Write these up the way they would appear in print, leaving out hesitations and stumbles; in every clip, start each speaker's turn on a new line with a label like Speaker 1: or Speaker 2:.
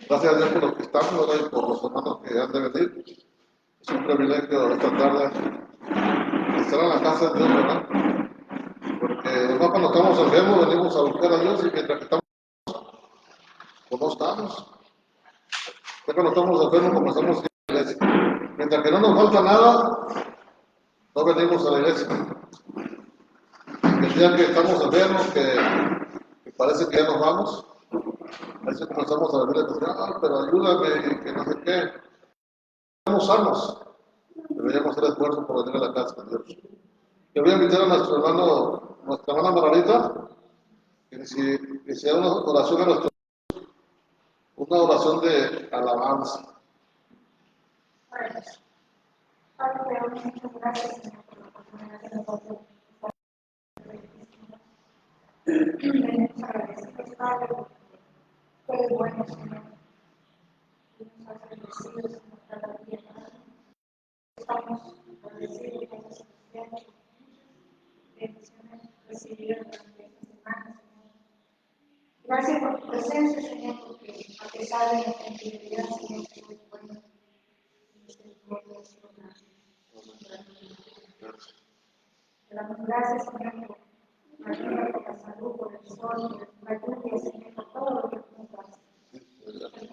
Speaker 1: Gracias a Dios por los que están, ¿verdad? Y por los hermanos que han de venir. Es un privilegio esta tarde estar en la casa de Dios, ¿verdad? Porque además cuando estamos enfermos venimos a buscar a Dios y mientras que estamos, pues no estamos. Ya cuando estamos enfermos comenzamos a ir a la iglesia. Mientras que no nos falta nada, no venimos a la iglesia. El día que estamos enfermos, que parece que ya nos vamos, a veces comenzamos a venir a decir, pero ayúdame, que no sé qué. Estamos sanos. Deberíamos hacer esfuerzo por venir a la casa de Dios. Yo voy a invitar a nuestra hermana Margarita, que hiciera una oración a nuestro, una oración de alabanza.
Speaker 2: Padre, muchas gracias, Señor, por la oportunidad que nos das de venimos agradecidos, Padre, porque tú eres bueno, Señor. Tú nos has bendecido, Señor, cada día más. Estamos agradecidos por las bendiciones, bendiciones recibidas durante esta semana, Señor. Gracias por tu presencia, Señor, porque a pesar de nuestra infidelidad, Señor, tú eres bueno. Te damos gracias, Señor, por la vida, por la salud, por el sol, por la lluvia, Señor, por todo lo que tú nos das. Gracias.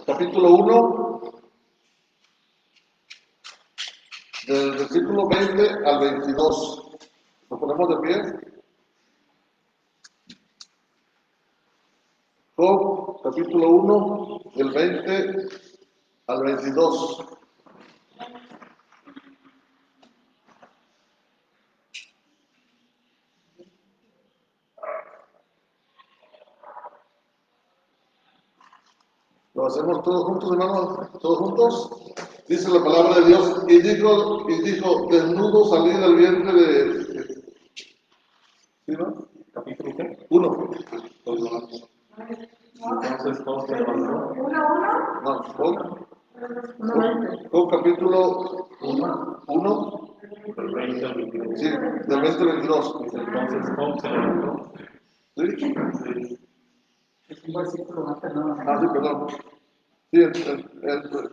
Speaker 1: Capítulo 1, del versículo 20 al 22. ¿Nos ponemos de pie? Job, capítulo 1, del 20 al 22. Lo hacemos todos juntos, hermanos, todos juntos. Dice la palabra de Dios, y dijo, desnudo salí del vientre de... ¿Sí, no?
Speaker 3: Capítulo
Speaker 1: 1.
Speaker 3: Entonces todo se levantó.
Speaker 1: No, Job capítulo 1.
Speaker 3: Del 20 al 22.
Speaker 1: Sí, del 20 al 22.
Speaker 3: Entonces Job se levantó.
Speaker 1: ¿Sí?
Speaker 4: Es un versículo antes, no.
Speaker 1: Sí, perdón.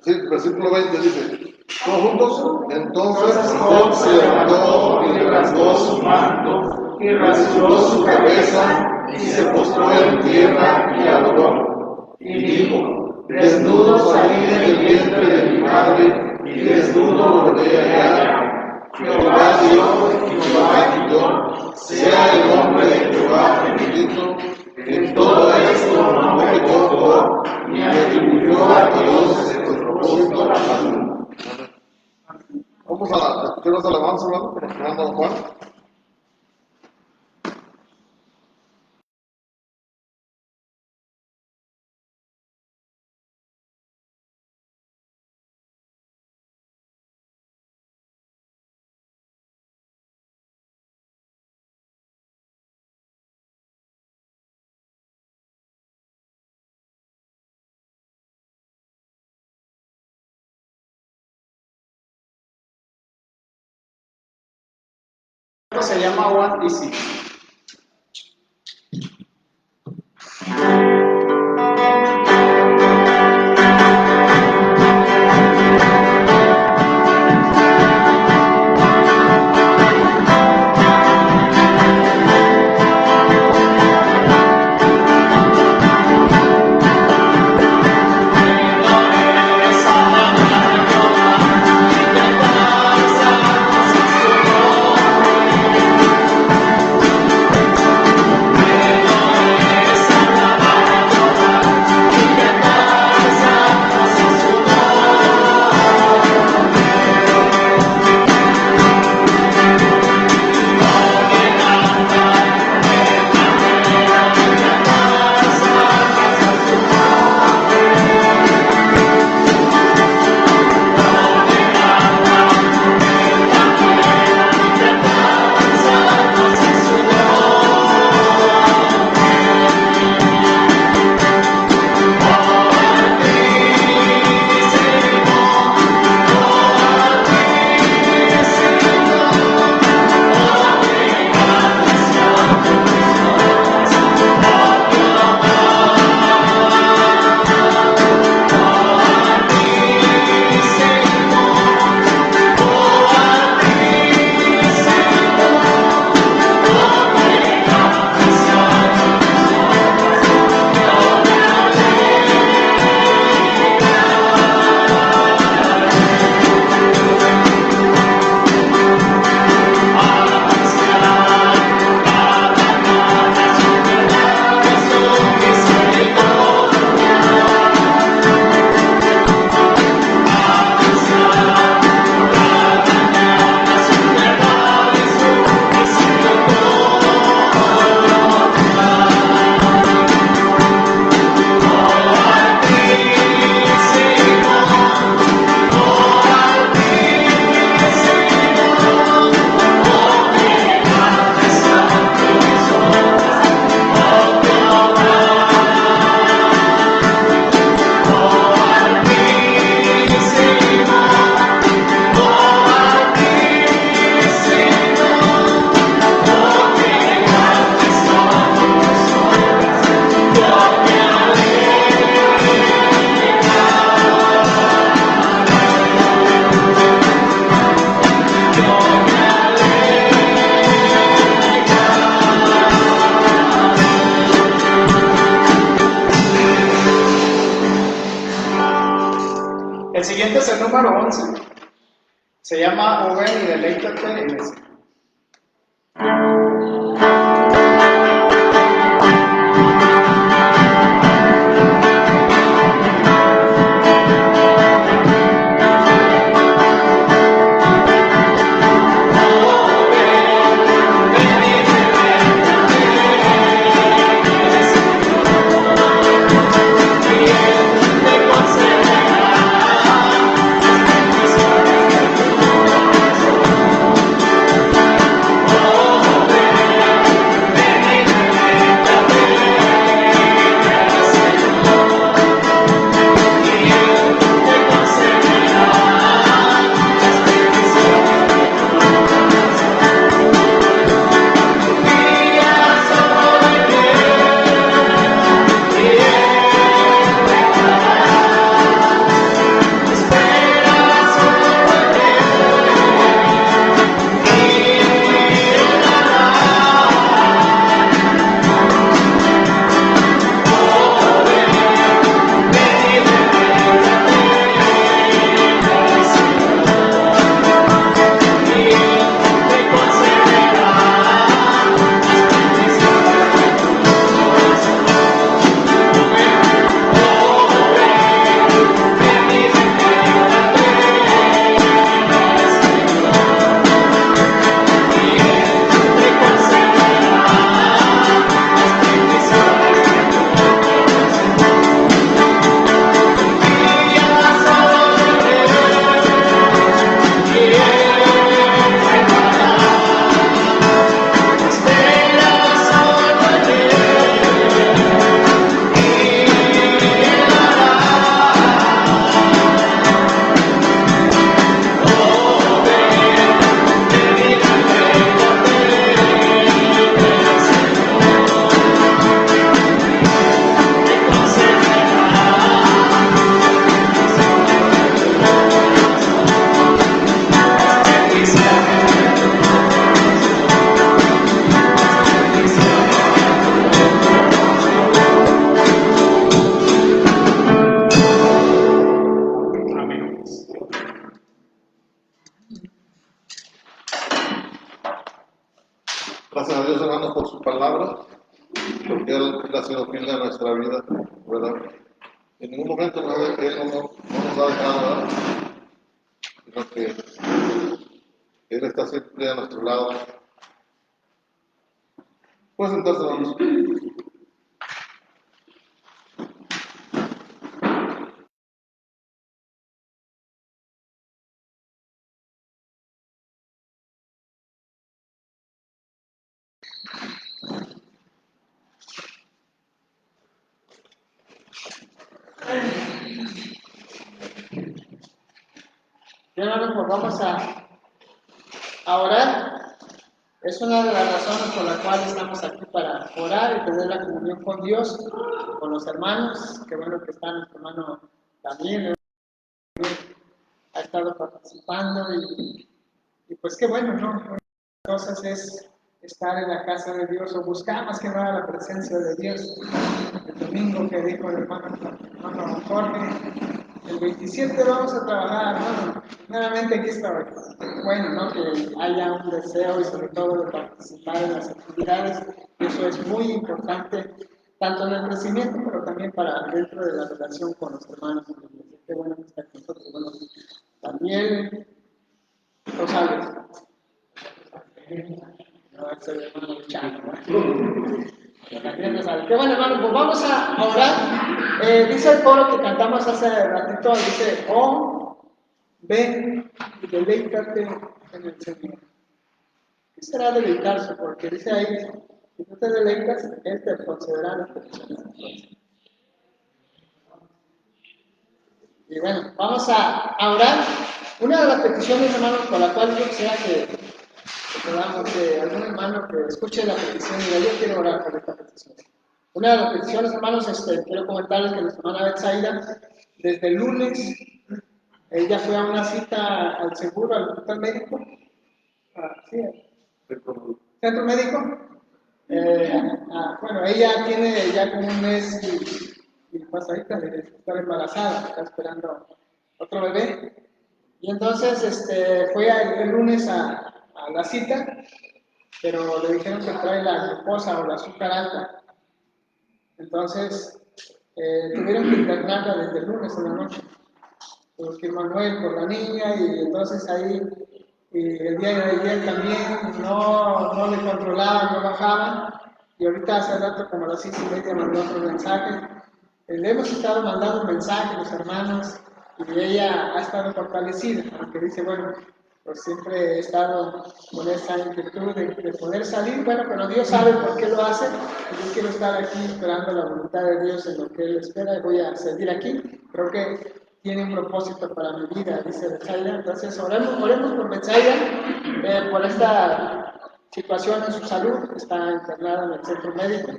Speaker 1: Sí, versículo 20 dice, ¿todos juntos? Entonces Job se levantó y rasgó su manto, y rasuró su cabeza, y se postró en tierra y adoró. Y dijo, desnudo salí del vientre de mi madre, y desnudo volveré allá. Jehová dio y Jehová quitó, sea el nombre de Jehová bendito. En todo esto no pecó Job, ni atribuyó a Dios el propósito alguno. Vamos a escuchar las alabanzas, hermano, por Fernando Juan.
Speaker 4: Se llama One Easy. El siguiente es el número 11. Se llama Ven y deleítate en el Señor.
Speaker 1: Gracias a Dios, hermanos, por su palabra, porque Él ha sido fiel a nuestra vida, ¿verdad? En ningún momento Él no nos ha dejado, ¿verdad? Sino que Él está siempre a nuestro lado. Pueden sentarse, hermanos.
Speaker 5: Bien, hermanos, pues vamos a orar. Es una de las razones por las cuales estamos aquí, para orar y tener la comunión con Dios, con los hermanos. Qué bueno que está nuestro hermano también, ha estado participando y pues qué bueno, ¿no? Una de las cosas es estar en la casa de Dios o buscar más que nada la presencia de Dios. El domingo que dijo el hermano Jorge, el 27 vamos a trabajar, ¿no? Nuevamente aquí está bueno, ¿no? Que haya un deseo y sobre todo de participar en las actividades. Eso es muy importante, tanto en el crecimiento, pero también para dentro de la relación con los hermanos en la iglesia. Qué bueno que está con nosotros. Bueno, Daniel Rosales. No, es el hermano Chano, ¿no? Qué bueno, hermano, pues vamos a orar. Dice el coro que cantamos hace ratito, dice, oh, ven y deleítate en el Señor. ¿Qué será deleitarse? Porque dice ahí, si tú te deleitas, Él te concederá las peticiones. Y bueno, vamos a orar. Una de las peticiones, hermanos, por la cual yo quisiera que podamos, algún hermano que escuche la petición y diga, yo quiero orar por esta petición. Una de las peticiones, hermanos, quiero comentarles que nuestra hermana Betsaida, desde el lunes, ella fue a una cita al seguro, al hospital médico, centro médico. Bueno, ella tiene ya como un mes y pasadita de estar embarazada, está esperando otro bebé. Y entonces fue el lunes a la cita, pero le dijeron que trae la glucosa o la azúcar alta. Entonces tuvieron que internarla desde el lunes en la noche. Porque Manuel por la niña y entonces ahí el día de ayer también no le controlaban, no bajaban. Y ahorita hace rato, como a las 6:30, mandó otro mensaje. Le hemos estado mandando mensajes a los hermanos y ella ha estado fortalecida, aunque dice, bueno, pues siempre he estado con esa inquietud de poder salir, bueno, pero Dios sabe por qué lo hace, y yo quiero estar aquí esperando la voluntad de Dios en lo que Él espera, y voy a seguir aquí. Creo que tiene un propósito para mi vida, dice Betsaida. Entonces oremos por Betsaida, por esta situación en su salud, está internada en el centro médico,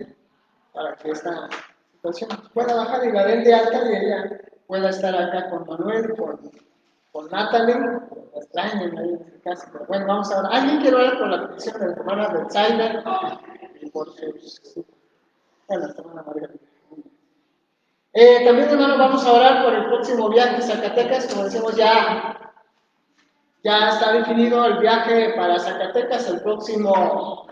Speaker 5: para que esta situación pueda bajar y la den de alta y ella pueda estar acá con Manuel, con Natalie, la extrañen ahí en este caso. Pero bueno, vamos a orar. ¿Alguien quiere orar por la petición de la hermana Betsaida y por sus... Bueno, la hermana María. También, hermano, vamos a orar por el próximo viaje a Zacatecas. Como decimos, ya está definido el viaje para Zacatecas el próximo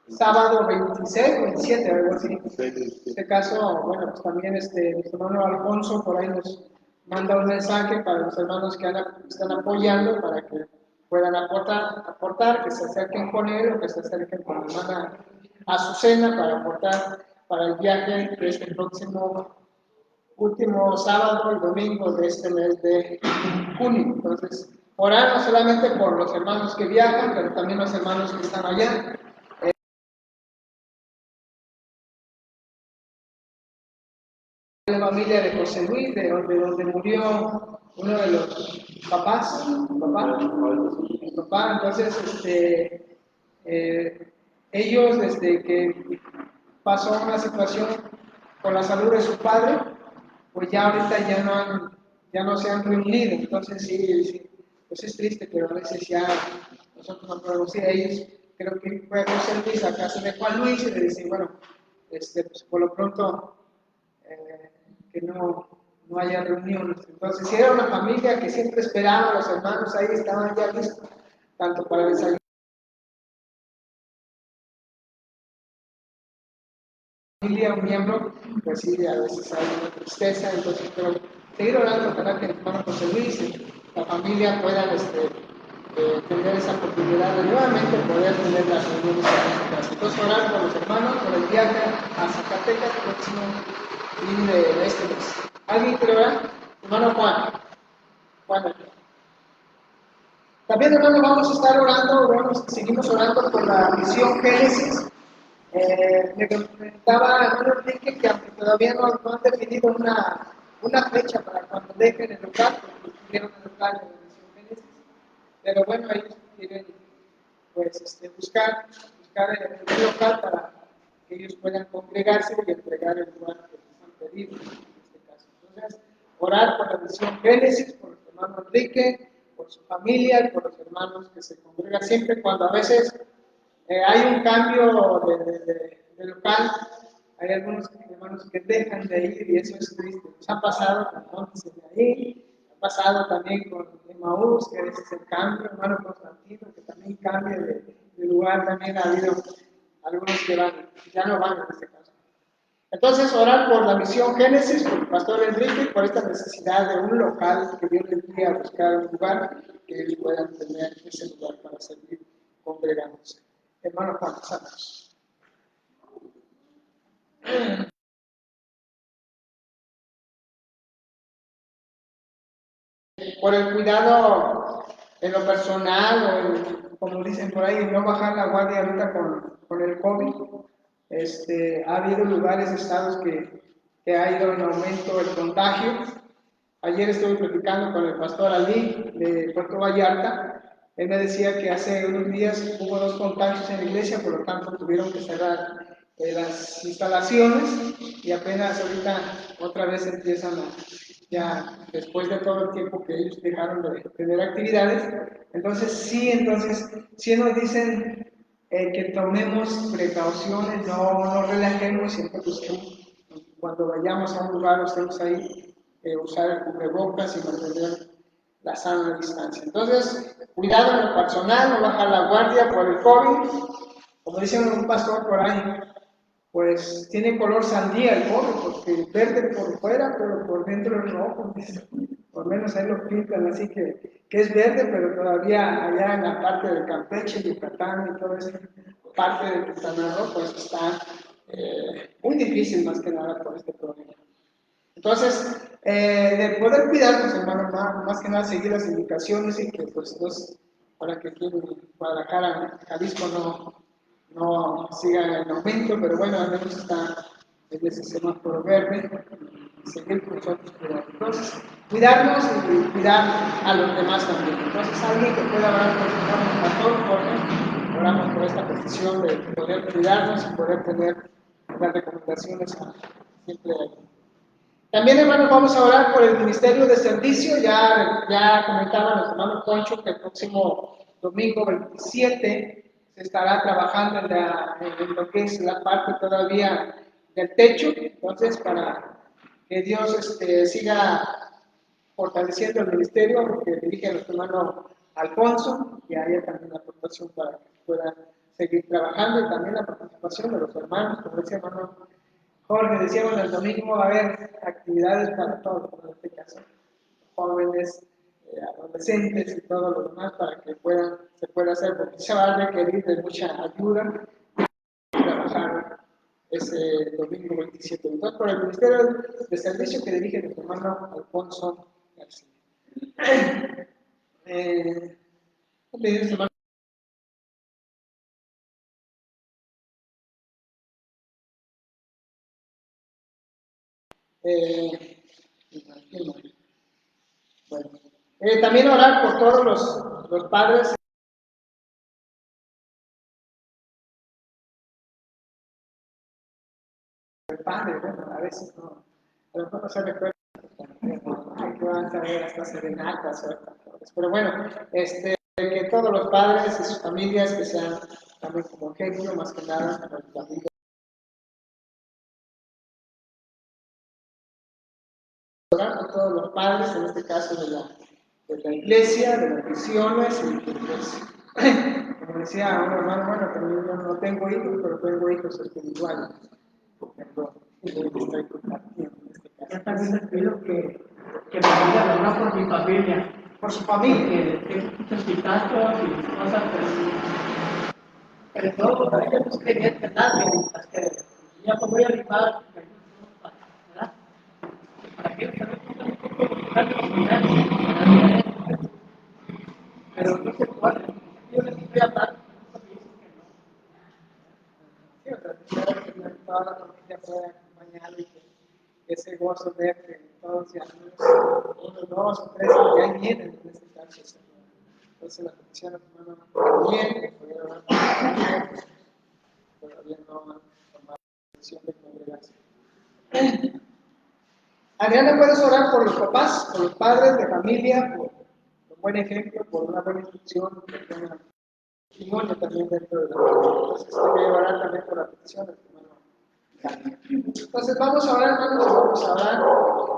Speaker 5: sábado 26, 27, algo así. En este caso, bueno, pues también nuestro hermano Alfonso por ahí nos manda un mensaje para los hermanos que están apoyando para que puedan aportar, que se acerquen con él o que se acerquen con la hermana Azucena para aportar para el viaje de este próximo último sábado y domingo de este mes de junio. Entonces, orar no solamente por los hermanos que viajan, pero también los hermanos que están allá. La familia de José Luis, de donde murió uno de los papás, el papá. Entonces, ellos desde que pasó una situación con la salud de su padre, pues ya ahorita ya no se han reunido. Entonces sí, pues es triste, pero a veces ya nosotros no podemos ir a ellos. Creo que fue José Luis a casa de Juan Luis y le dice, bueno, pues por lo pronto que no haya reuniones. Entonces, si era una familia que siempre esperaba, los hermanos ahí estaban ya listos, tanto para desayunar. Familia, un miembro, pues sí, a veces hay una tristeza, entonces, pero seguir orando para que el hermano José Luis y la familia puedan tener esa oportunidad de nuevamente poder tener las reuniones en su casa. Entonces, orar por los hermanos, por el viaje a Zacatecas, el próximo fin de este mes. ¿Alguien quiere orar? Hermano Juan. También, hermano, vamos a estar orando, seguimos orando por la misión Génesis. Me comentaba hermano Enrique que aunque todavía no han definido una fecha para cuando dejen el local, porque tuvieron el local de la misión Génesis, pero bueno, ellos quieren pues buscar el local para que ellos puedan congregarse y entregar el lugar que les han pedido en este caso. Entonces, orar por la misión Génesis, por el hermano Enrique, por su familia y por los hermanos que se congregan siempre cuando a veces hay un cambio de local, hay algunos hermanos que dejan de ir y eso es triste. Nos ha pasado con Montes de ahí, ha pasado también con Emaús, que a veces el cambio, hermano Constantino, que también cambia de lugar, también ha habido algunos que ya no van en este caso. Entonces, orar por la misión Génesis, por el pastor Enrique, por esta necesidad de un local, que Dios les guíe a buscar un lugar, que ellos puedan tener ese lugar para seguir congregándose. Hermano Juan Santos. Por el cuidado en lo personal, como dicen por ahí, no bajar la guardia ahorita con el COVID. Ha habido lugares, estados que ha ido en aumento el contagio. Ayer estuve platicando con el pastor Ali de Puerto Vallarta. Él me decía que hace unos días hubo 2 contagios en la iglesia, por lo tanto tuvieron que cerrar las instalaciones y apenas ahorita otra vez empiezan ya después de todo el tiempo que ellos dejaron de tener actividades. Entonces sí nos dicen que tomemos precauciones, no relajemos, siempre busquemos cuando vayamos a un lugar o estemos ahí, usar el cubrebocas y mantener la sana distancia. Entonces, cuidado en lo personal, no bajar la guardia por el COVID. Como dice un pastor por ahí, pues tiene color sandía el pobre, porque es verde por fuera, pero por dentro es rojo. Por lo menos ahí lo pintan así que es verde, pero todavía allá en la parte de Campeche, Yucatán y toda esa parte de Quintana Roo, pues está muy difícil más que nada por este problema. Entonces, de poder cuidarnos, hermano, más que nada seguir las indicaciones y que pues nos, para que aquí en Guadalajara, Jalisco no siga en aumento, pero bueno, al menos está en ese semáforo verde, seguir con nosotros cuidando. Entonces, cuidarnos y cuidar a los demás también. Entonces, alguien que pueda hablar con el pastor, Jorge, oramos por esta petición de poder cuidarnos y poder tener las recomendaciones siempre ahí. También, hermanos, vamos a orar por el Ministerio de Servicio. Ya comentaba el hermano Poncho que el próximo domingo 27 se estará trabajando en lo que es la parte todavía del techo. Entonces, para que Dios siga fortaleciendo el ministerio, porque dirige a nuestro hermano Alfonso, y haya también la aportación para que pueda seguir trabajando, y también la participación de los hermanos, como decía hermano Jorge, decíamos el domingo va a haber actividades para todos, en este caso, jóvenes, adolescentes y todo lo demás, para que se pueda hacer, porque se va a requerir de mucha ayuda y trabajar ese domingo 27. Entonces, por el Ministerio de Servicio que dirige nuestro hermano Alfonso García. Bueno, también orar por todos los padres. El padre, bueno, a veces no, a lo mejor no se recuerda, hay que van a saber hasta serenatas o estas cosas. Pero bueno, que todos los padres y sus familias que sean también como ejemplo, más que nada, para la familia. Orar por todos los padres, en este caso de la iglesia, de las misiones, y que pues, como decía un hermano, bueno, también yo no tengo hijos, pero tengo hijos espirituales. Estoy compartiendo en este caso.
Speaker 6: Yo también les pido que me digan orar por mi familia.
Speaker 5: Por su familia.
Speaker 6: Porque tengo muchos pitazos y cosas, pero todo, para que no quería entenderme, que ya me voy a arribar, ¿verdad? Para que no pero no se puede. Yo les voy a hablar.
Speaker 5: Sí, o sea, que toda la familia pueda acompañar y que ese gozo de que todos ya uno, dos o tres que ya vienen en este caso. Entonces la comisión hermana también, que pudiera hablar con los todavía no han tomado la decisión de congregarse. Adriana, ¿puedes orar por los papás, por los padres de familia, por un buen ejemplo, por una buena instrucción, por un testimonio también dentro de la familia? Entonces, te voy a orar también por la petición de tu hermano. Entonces, vamos a orar, hermanos, y vamos a orar,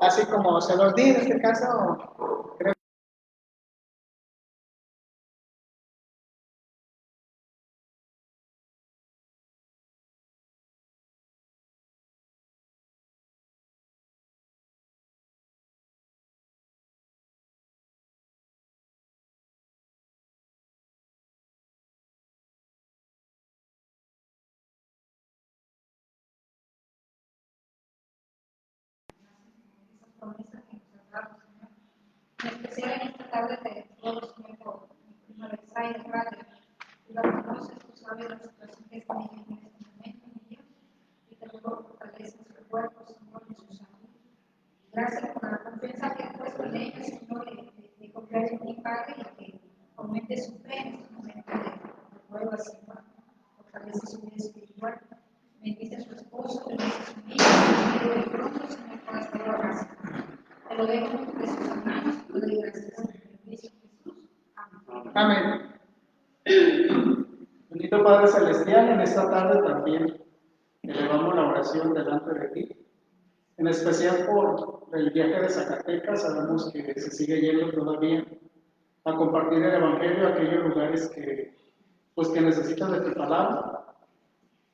Speaker 5: así como se los di en este caso, creo.
Speaker 2: Promesa que nos has dado, Señor. En especial en esta tarde de todos, Señor, por mi prima Betsaida Radio. Tú la conoces, tú sabes la situación que está viviendo en este momento, mi Dios. Y te ruego fortaleza en su cuerpo, Señor, en su salud. Gracias por la confianza que has puesto en ella, Señor, de confiar en ti, Padre, y que aumente su fe en este momento de prueba, Señor. Fortalece su vida espiritual. Bendice a su esposo, bendice a su niño, y de pronto, Señor, pueda estar la gracia. Te lo dejo en tus preciosas manos y te doy gracias en Cristo Jesús. Amén.
Speaker 5: Amén.
Speaker 4: Bendito Padre Celestial, en esta tarde también elevamos la oración delante de ti, en especial por el viaje de Zacatecas, sabemos que se sigue yendo todavía a compartir el Evangelio a aquellos lugares que, pues, que necesitan de tu palabra.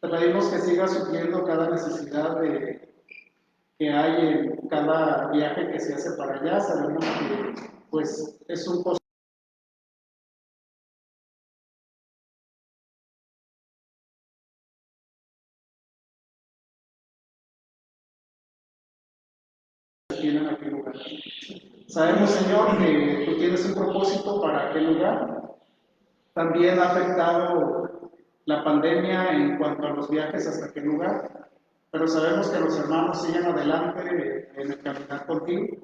Speaker 4: Te pedimos que sigas supliendo cada necesidad que hay en cada viaje que se hace para allá. Sabemos que, pues, es un costo que tienen aquel lugar. Sabemos, Señor, que tú tienes un propósito para aquel lugar. También ha afectado la pandemia en cuanto a los viajes hasta aquel lugar, pero sabemos que los hermanos siguen adelante en el caminar contigo.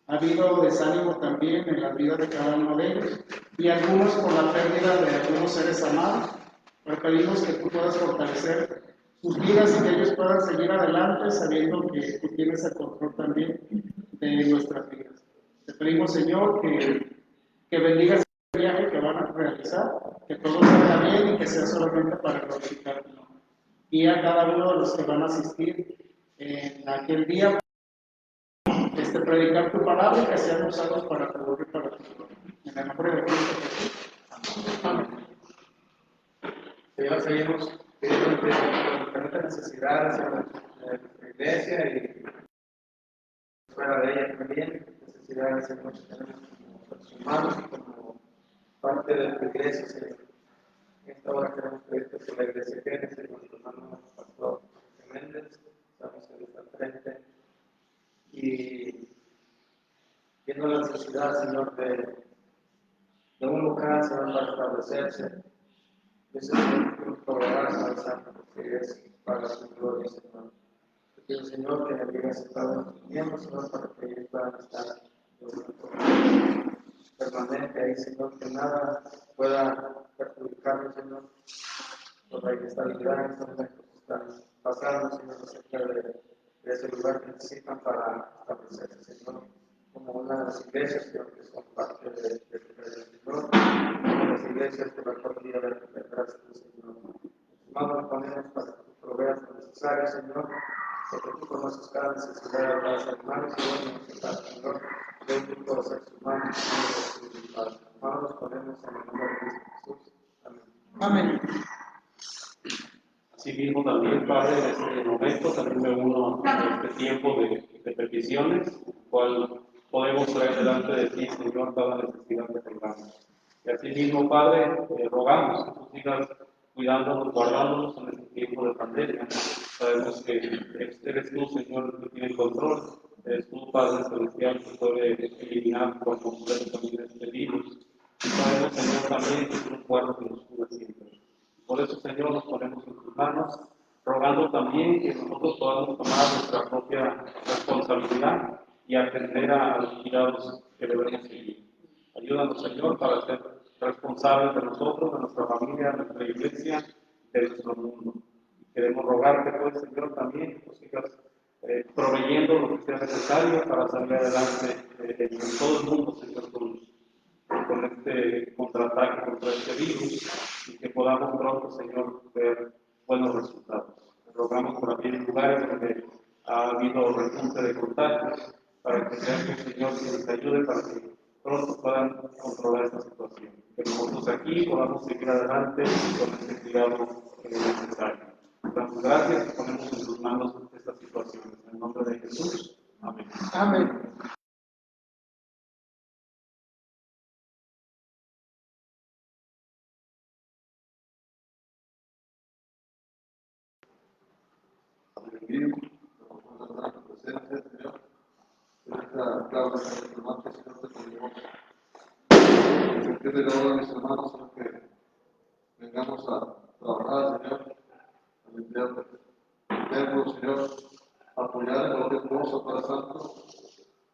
Speaker 4: Ha habido desánimo también en la vida de cada uno de ellos y algunos por la pérdida de algunos seres amados. Pero pedimos que tú puedas fortalecer sus vidas y que ellos puedan seguir adelante sabiendo que tú tienes el control también de nuestras vidas. Te pedimos, Señor, que bendigas el viaje que van a realizar, que todo salga bien y que sea solamente para glorificar tu nombre. Y a cada uno de los que van a asistir en aquel día, predicar tu palabra y que sean usados para tu gloria y para tu gloria. En el nombre de Cristo Jesús. Amén.
Speaker 7: Señor, seguimos pidiendo diferentes necesidades en nuestra iglesia y fuera de ella también, necesidades Señor, que tenemos como seres humanos y como parte de nuestra iglesia, Señor. En esta hora queremos pedirte por la iglesia Génesis, nuestro hermano pastor Méndez, estamos en nuestra frente y viendo la necesidad, Señor, de un lugar, Señor, para establecerse. Ese es el proveedor, Señor Santo, porque es para su gloria, Señor. Te pido, Señor, que bendigas a todos nuestros miembros, Señor, para que ellos puedan estar de una forma permanente ahí, Señor, que nada pueda perjudicarnos, Señor, por la inestabilidad en estos momentos que están pasando, Señor, acerca de ese lugar que necesitan para establecerse, Señor, como una de las iglesias, Señor, que son parte de Señor, como las iglesias que van por día de recuperarse, Señor. Hermanos, ponemos para que tú proveas lo necesario, Señor, porque tú conoces cada necesidad de cada ser humano, Señor, de un tipo de seres humanos, Señor, hermanos, nos ponemos en el nombre de Cristo Jesús. Amén.
Speaker 4: Amén.
Speaker 3: Asimismo también, Padre, en este momento también me uno a este tiempo de peticiones, cual podemos traer delante de ti, Señor, cada necesidad que tengamos. Y asimismo, Padre, rogamos que tú sigas cuidándonos, guardándonos en este tiempo de pandemia. Sabemos que eres tú, Señor, el que tiene el control. Eres tú, Padre Celestial, que puede eliminar por completo también este virus. Y sabemos, Señor, también que tú nos guardas y nos cuidas siempre. Por eso, Señor, nos ponemos en tus manos, rogando también que nosotros podamos tomar nuestra propia responsabilidad y atender a los cuidados que debemos seguir. Ayúdanos, Señor, para ser responsables de nosotros, de nuestra familia, de nuestra iglesia, de nuestro mundo. Y queremos rogarte, pues, Señor, también que tú sigas proveyendo lo que sea necesario para salir adelante en todo el mundo, Señor, con este contraataque contra este virus y que podamos pronto, Señor, ver buenos resultados. Rogamos por aquellos lugares donde ha habido repunte de contagios para que sea el Señor que nos ayude para que pronto puedan controlar esta situación. Que nosotros aquí podamos seguir adelante con este cuidado necesario. Damos gracias y ponemos en sus manos esta situación. En el nombre de Jesús. Amén.
Speaker 4: Amén.
Speaker 1: Bendigo, por la presencia, Señor. En esta clave de nuestro marco, Señor, te pedimos. Sentir de ahora, mis hermanos, Señor, que vengamos a trabajar, Señor, a limpiar el templo, Señor, a apoyar en cualquier cosa, Padre Santo.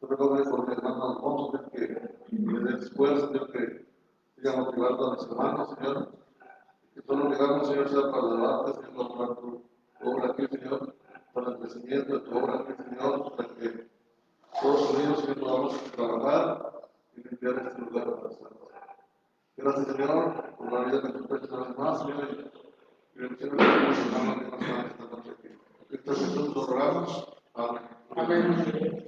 Speaker 1: Yo recuerdo por mi hermano Alfonso, Señor, que le dé esfuerzo, Señor, que siga motivando a mis hermanos, Señor. Que todo lo que hagamos, Señor, sea para adelante, Señor, para tu obra aquí, Señor, para el crecimiento de tu obra aquí, Señor, para que todos unidos, Señor, podamos trabajar y limpiar este lugar, Padre Santo. Gracias, Señor, por la vida que tú prestas una vez más, Señor, y bendiciones a todos los hermanos que nos están esta noche aquí. En Cristo Jesús lo rogamos. Amén.
Speaker 4: Amén.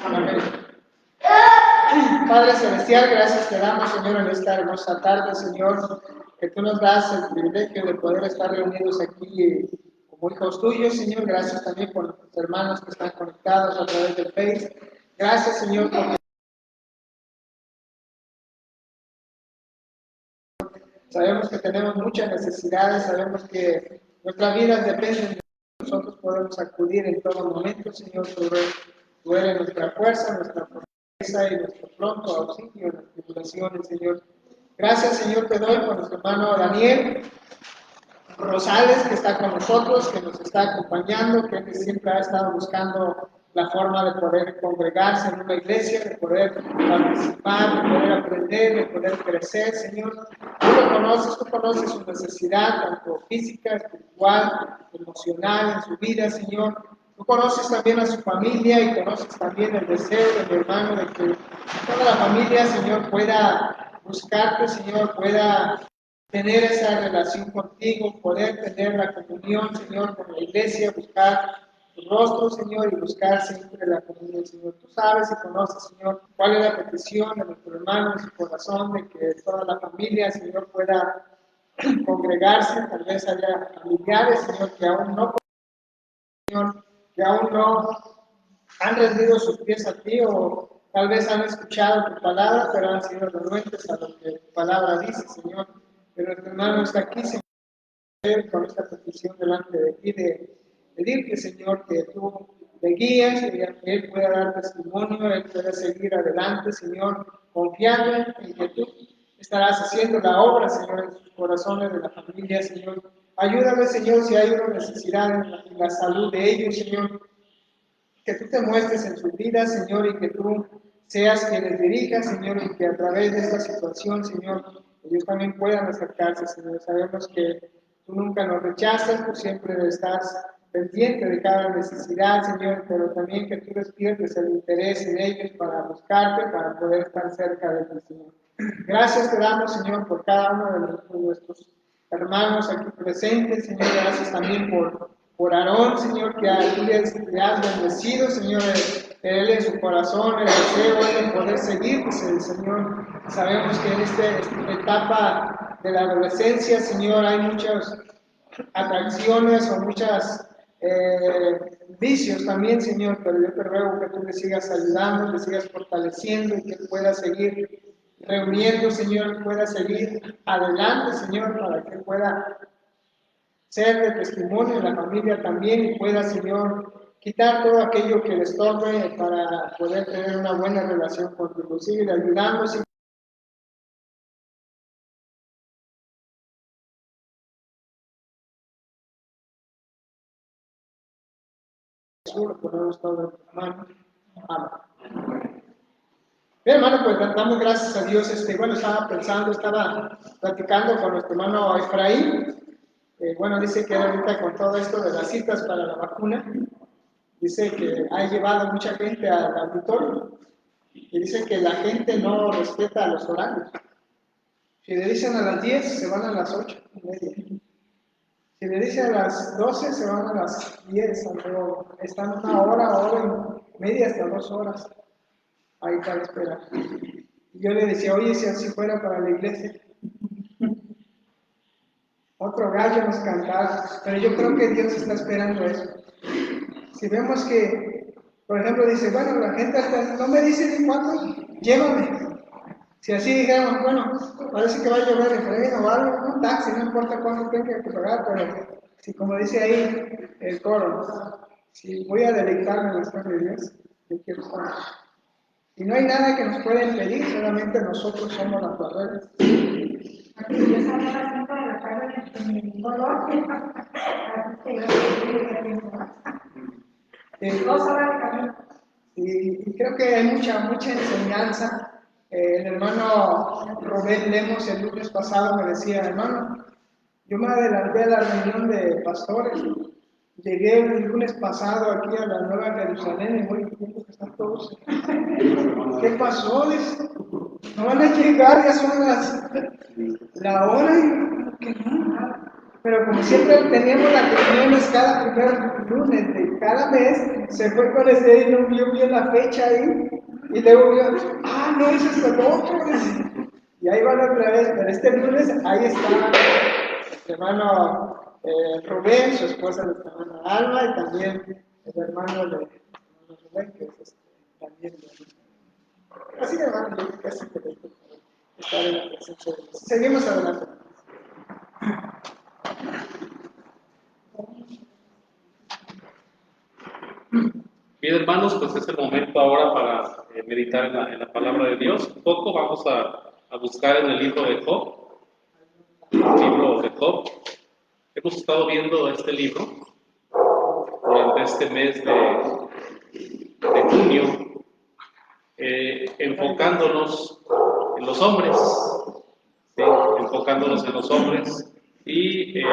Speaker 5: Amén. Padre Celestial, gracias te damos, Señor, en esta hermosa tarde, Señor, que tú nos das el privilegio de poder estar reunidos aquí como hijos tuyos, Señor. Gracias también por nuestros hermanos que están conectados a través del Facebook. Gracias, Señor, porque sabemos que tenemos muchas necesidades, sabemos que nuestras vidas dependen de nosotros, podemos acudir en todo momento, Señor. Tú eres nuestra fuerza, nuestra fortaleza y nuestro pronto auxilio en las tribulaciones, Señor. Gracias, Señor, te doy por nuestro hermano Daniel Rosales, que está con nosotros, que nos está acompañando, que siempre ha estado buscando la forma de poder congregarse en una iglesia, de poder participar, de poder aprender, de poder crecer, Señor. Tú conoces su necesidad, tanto física, espiritual, emocional, en su vida, Señor. Tú conoces también a su familia y conoces también el deseo de mi hermano de que toda la familia, Señor, pueda buscarte, Señor, pueda tener esa relación contigo, poder tener la comunión, Señor, con la iglesia, buscar tu rostro, Señor, y buscar siempre la comunión, Señor. Tú sabes y conoces, Señor, cuál es la petición de nuestro hermano en su corazón, de que toda la familia, Señor, pueda congregarse. Tal vez haya familiares, Señor, que aún no, Señor, que aún no han rendido sus pies a ti, o tal vez han escuchado tu palabra, pero han sido renuentes a lo que tu palabra dice, Señor. Pero nuestro hermano está aquí, Señor, con esta petición delante de ti, de pedirte, Señor, que tú le guíes, que él pueda dar testimonio, él pueda seguir adelante, Señor, confiando en que tú estarás haciendo la obra, Señor, en sus corazones de la familia, Señor. Ayúdame, Señor, si hay una necesidad en la salud de ellos, Señor, que tú te muestres en sus vidas, Señor, y que tú seas quien les dirija, Señor, y que a través de esta situación, Señor, ellos también puedan acercarse, Señor. Sabemos que tú nunca nos rechazas, tú siempre estás pendiente de cada necesidad, Señor, pero también que tú despiertes el interés en ellos para buscarte, para poder estar cerca de ti, Señor. Gracias te damos, Señor, por cada uno de nuestros hermanos aquí presentes, Señor. Gracias también por Aarón, Señor, que tú le has bendecido, Señor, él en su corazón, el deseo de poder seguirte, Señor. Sabemos que en esta etapa de la adolescencia, Señor, hay muchas atracciones o muchas vicios también, Señor, pero yo te ruego que tú le sigas ayudando, le sigas fortaleciendo y que pueda seguir reuniendo, Señor, pueda seguir adelante, Señor, para que pueda ser de testimonio en la familia también y pueda, Señor, quitar todo aquello que le estorbe para poder tener una buena relación contigo. Sigue ayudando, Señor. Lo ponemos todo en tus manos. Amén. Bien, hermano, pues damos gracias a Dios. Bueno, estaba platicando con nuestro hermano Efraín. Bueno, dice que ahorita con todo esto de las citas para la vacuna, dice que ha llevado mucha gente al auditorio y dice que la gente no respeta los horarios. Si le dicen a las 10, se van a las 8:30. Si le dicen a las 12, se van a las 10. Están una hora y media, hasta 2 horas ahí para esperar. Y yo le decía, oye, si así fuera para la iglesia, otro gallo nos cantaba, pero yo creo que Dios está esperando eso. Si vemos que
Speaker 4: Por ejemplo, dice, bueno, la gente hasta no me dice ni cuándo, llévame. Si así dijéramos, bueno, parece que va a llover el tren o algo, un taxi, no importa cuánto tenga que pagar, pero si como dice ahí el coro, si voy a deleitarme en las cosas de Dios, yo quiero estar. Y no hay nada que nos pueda impedir, solamente nosotros somos las barreras.
Speaker 2: Yo salí a las 5 de la tarde en mi color, así que yo estoy tiempo. 2 horas de camino.
Speaker 4: Y creo que hay mucha enseñanza. El hermano Rubén Lemos el lunes pasado me decía, hermano, yo me adelanté a la reunión de pastores. Llegué el lunes pasado aquí a la Nueva Jerusalén y voy viendo que están todos. ¿Qué pasó? No van a llegar, ya son la hora y que no. Pero como siempre teníamos las reuniones cada primer lunes de cada mes, se fue con ese y no vio bien la fecha ahí. Y luego vio, no, eso es el otro. Y ahí van otra vez, pero este lunes ahí está el hermano Rubén, su esposa la hermana Alma, y también el hermano de Rubén, que es también así que hermano, yo casi que estar en la presencia de Dios. Seguimos adelante.
Speaker 3: Bien, hermanos, pues es el momento ahora para meditar en la palabra de Dios. Un poco vamos a buscar en el libro de Job. El libro de Job. Hemos estado viendo este libro durante este mes de junio, enfocándonos en los hombres, ¿sí? Enfocándonos en los hombres, y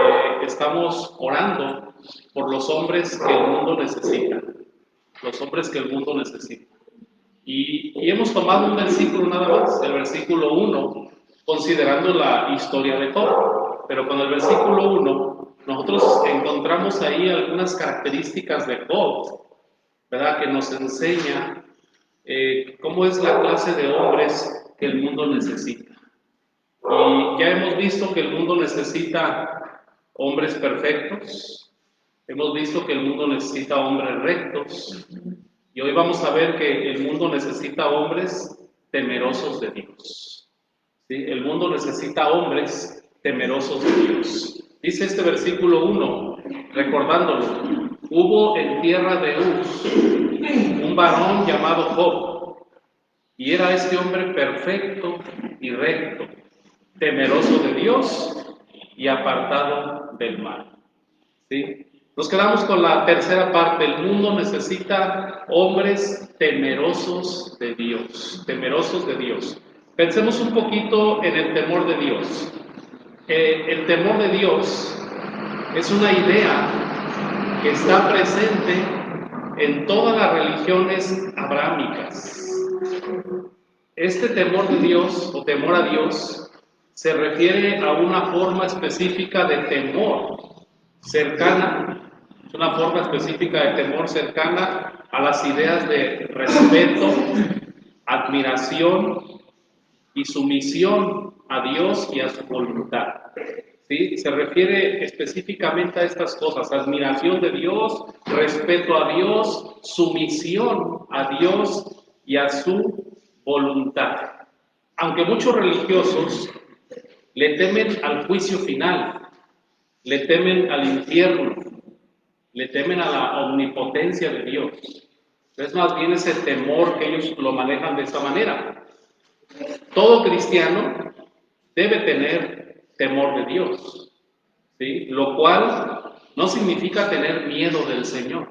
Speaker 3: estamos orando por los hombres que el mundo necesita, los hombres que el mundo necesita. Y hemos tomado un versículo nada más, el versículo 1, considerando la historia de Job. Pero con el versículo 1, nosotros encontramos ahí algunas características de Job, ¿verdad? Que nos enseña cómo es la clase de hombres que el mundo necesita. Y ya hemos visto que el mundo necesita hombres perfectos, hemos visto que el mundo necesita hombres rectos, y hoy vamos a ver que el mundo necesita hombres temerosos de Dios. ¿Sí? El mundo necesita hombres temerosos de Dios. Dice este versículo 1, recordándolo, hubo en tierra de Uz un varón llamado Job, y era este hombre perfecto y recto, temeroso de Dios y apartado del mal. ¿Sí? Nos quedamos con la tercera parte. El mundo necesita hombres temerosos de Dios, temerosos de Dios. Pensemos un poquito en el temor de Dios. El temor de Dios es una idea que está presente en todas las religiones abrámicas. Este temor de Dios o temor a Dios se refiere a una forma específica de temor cercana, es una forma específica de temor cercana a las ideas de respeto, admiración y sumisión a Dios y a su voluntad. ¿Sí? Se refiere específicamente a estas cosas: admiración de Dios, respeto a Dios, sumisión a Dios y a su voluntad. Aunque muchos religiosos le temen al juicio final, le temen al infierno, le temen a la omnipotencia de Dios. Es más bien ese temor que ellos lo manejan de esta manera. Todo cristiano debe tener temor de Dios, ¿sí? Lo cual no significa tener miedo del Señor,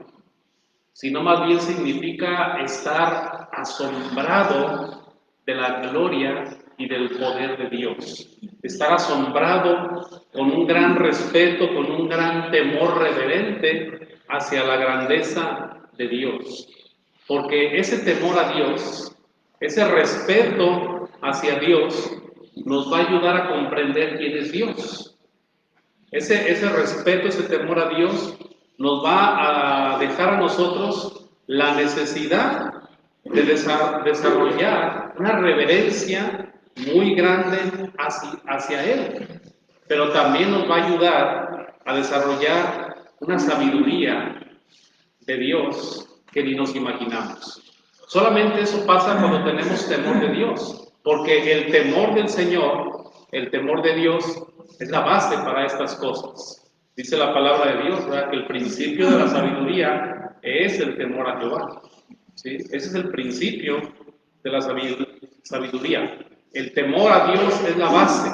Speaker 3: sino más bien significa estar asombrado de la gloria y del poder de Dios. Estar asombrado con un gran respeto, con un gran temor reverente hacia la grandeza de Dios. Porque ese temor a Dios, ese respeto hacia Dios, nos va a ayudar a comprender quién es Dios. Ese respeto, ese temor a Dios, nos va a dejar a nosotros la necesidad de desarrollar una reverencia muy grande hacia Él, pero también nos va a ayudar a desarrollar una sabiduría de Dios que ni nos imaginamos. Solamente eso pasa cuando tenemos temor de Dios, porque el temor del Señor, el temor de Dios, es la base para estas cosas. Dice la palabra de Dios, ¿verdad?, que el principio de la sabiduría es el temor a Jehová. ¿Sí? Ese es el principio de la sabiduría. El temor a Dios es la base.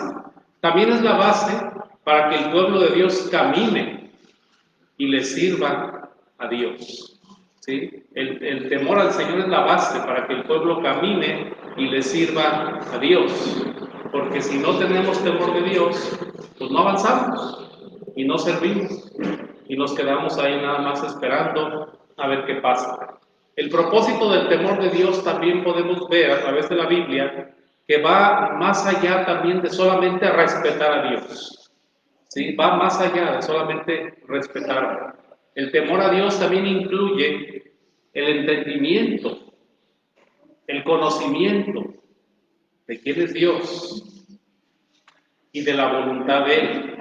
Speaker 3: También es la base para que el pueblo de Dios camine y le sirva a Dios. ¿Sí? El temor al Señor es la base para que el pueblo camine y le sirva a Dios. Porque si no tenemos temor de Dios, pues no avanzamos y no servimos y nos quedamos ahí nada más esperando a ver qué pasa. El propósito del temor de Dios también podemos ver a través de la Biblia que va más allá también de solamente respetar a Dios. ¿Sí? Va más allá de solamente respetar. El temor a Dios también incluye el entendimiento, el conocimiento de quién es Dios y de la voluntad de Él.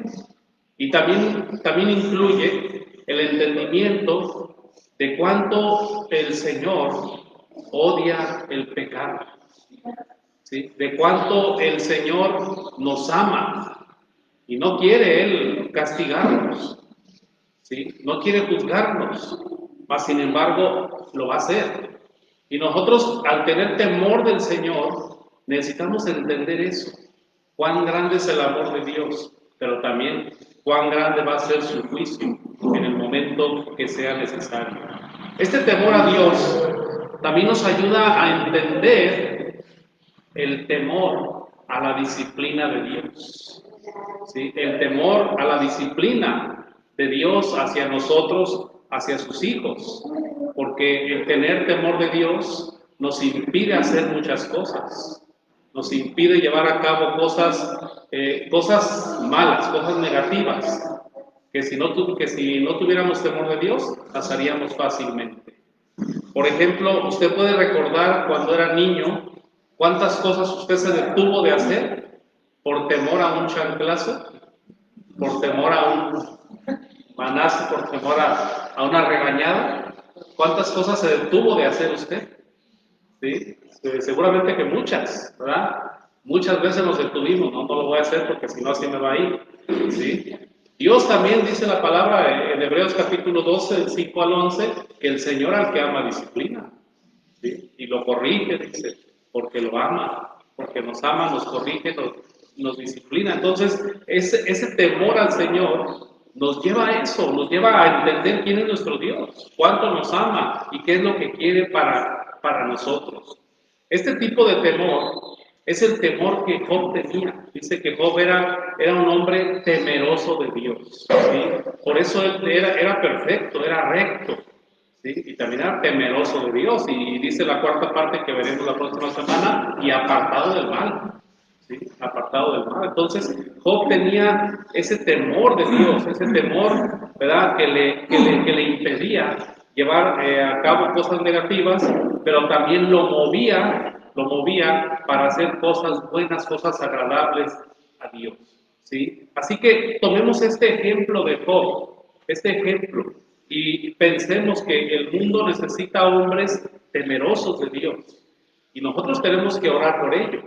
Speaker 3: Y también incluye el entendimiento de cuánto el Señor odia el pecado. ¿Sí? De cuánto el Señor nos ama y no quiere Él castigarnos. ¿Sí? No quiere juzgarnos, mas sin embargo lo va a hacer. Y nosotros, al tener temor del Señor, necesitamos entender eso. Cuán grande es el amor de Dios, pero también cuán grande va a ser su juicio en el momento que sea necesario. Este temor a Dios también nos ayuda a entender el temor a la disciplina de Dios. ¿Sí? El temor a la disciplina de Dios hacia nosotros, hacia sus hijos, porque el tener temor de Dios nos impide hacer muchas cosas, nos impide llevar a cabo cosas malas, cosas negativas, que si no tuviéramos temor de Dios, las haríamos fácilmente. Por ejemplo, usted puede recordar cuando era niño, cuántas cosas usted se detuvo de hacer por temor a un chanclazo, por temor a un manazo, por temor a una regañada. ¿Cuántas cosas se detuvo de hacer usted? ¿Sí? Seguramente que muchas, ¿verdad? Muchas veces nos detuvimos, no lo voy a hacer porque si no así me va a ir. ¿Sí? Dios también dice la palabra en Hebreos capítulo 12, del 5 al 11, que el Señor al que ama disciplina. ¿Sí? Y lo corrige, dice, porque lo ama, porque nos ama, nos corrige, nos disciplina. Entonces, ese temor al Señor nos lleva a eso, nos lleva a entender quién es nuestro Dios, cuánto nos ama y qué es lo que quiere para nosotros. Este tipo de temor es el temor que Job tenía. Dice que Job era un hombre temeroso de Dios. ¿Sí? Por eso él era perfecto, era recto. ¿Sí? Y también era temeroso de Dios. Y dice la cuarta parte que veremos la próxima semana, y apartado del mal. ¿Sí? Apartado del mal. Entonces, Job tenía ese temor de Dios, ese temor, ¿verdad?, que le impedía llevar a cabo cosas negativas, pero también lo movía para hacer cosas buenas, cosas agradables a Dios. ¿Sí? Así que tomemos este ejemplo de Job, este ejemplo, y pensemos que el mundo necesita hombres temerosos de Dios. Y nosotros tenemos que orar por ello.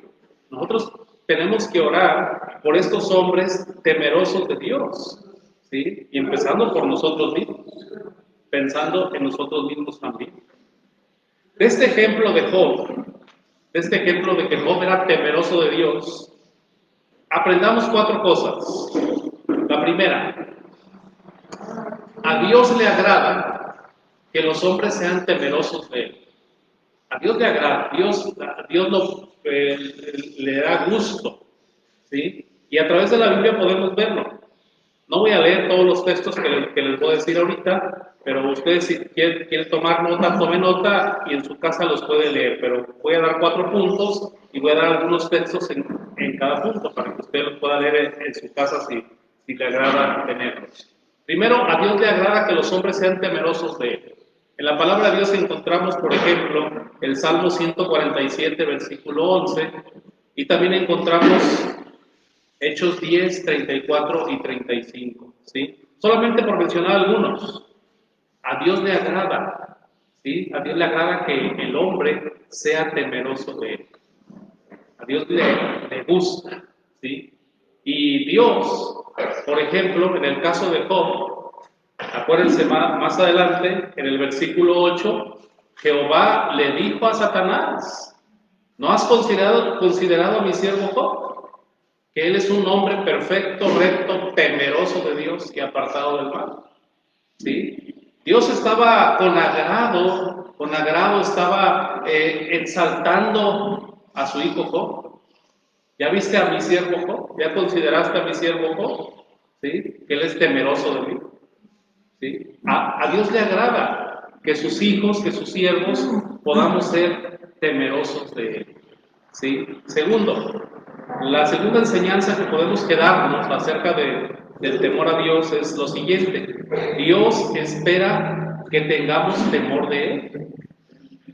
Speaker 3: Nosotros tenemos que orar por estos hombres temerosos de Dios, ¿sí? Y empezando por nosotros mismos, pensando en nosotros mismos también. De este ejemplo de Job, de este ejemplo de que Job era temeroso de Dios, aprendamos 4 cosas. La primera, a Dios le agrada que los hombres sean temerosos de Él. A Dios le agrada, a Dios le da gusto, ¿sí? Y a través de la Biblia podemos verlo. No voy a leer todos los textos que les voy a decir ahorita, pero ustedes si quieren tomar nota, tomen nota y en su casa los puede leer. Pero voy a dar 4 puntos y voy a dar algunos textos en cada punto para que usted los pueda leer en su casa si le agrada tenerlos. Primero, a Dios le agrada que los hombres sean temerosos de Él. En la palabra de Dios encontramos, por ejemplo, el Salmo 147, versículo 11, y también encontramos Hechos 10, 34 y 35, ¿sí? Solamente por mencionar algunos. A Dios le agrada, ¿sí? A Dios le agrada que el hombre sea temeroso de él. A Dios le gusta, ¿sí? Y Dios, por ejemplo, en el caso de Job, acuérdense más adelante, en el versículo 8, Jehová le dijo a Satanás, ¿no has considerado a mi siervo Job? Que él es un hombre perfecto, recto, temeroso de Dios y apartado del mal. ¿Sí? Dios estaba con agrado estaba exaltando a su hijo Job. ¿Ya viste a mi siervo Job? ¿Ya consideraste a mi siervo Job? ¿Sí? Que él es temeroso de mí. ¿Sí? A Dios le agrada que sus hijos, que sus siervos podamos ser temerosos de él. ¿Sí? Segundo, la segunda enseñanza que podemos quedarnos acerca del temor a Dios es lo siguiente. Dios espera que tengamos temor de Él.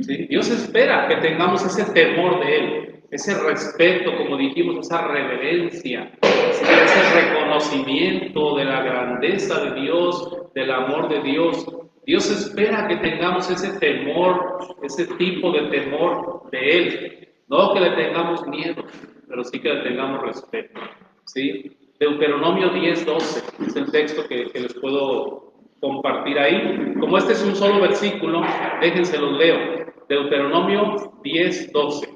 Speaker 3: ¿Sí? Dios espera que tengamos ese temor de Él, ese respeto, como dijimos, esa reverencia, ¿sí? Ese reconocimiento de la grandeza de Dios, del amor de Dios. Dios espera que tengamos ese temor, ese tipo de temor de Él. No que le tengamos miedo, pero sí que le tengamos respeto. ¿Sí? Deuteronomio 10:12 es el texto que les puedo compartir ahí. Como este es un solo versículo, déjense los leo. Deuteronomio 10:12.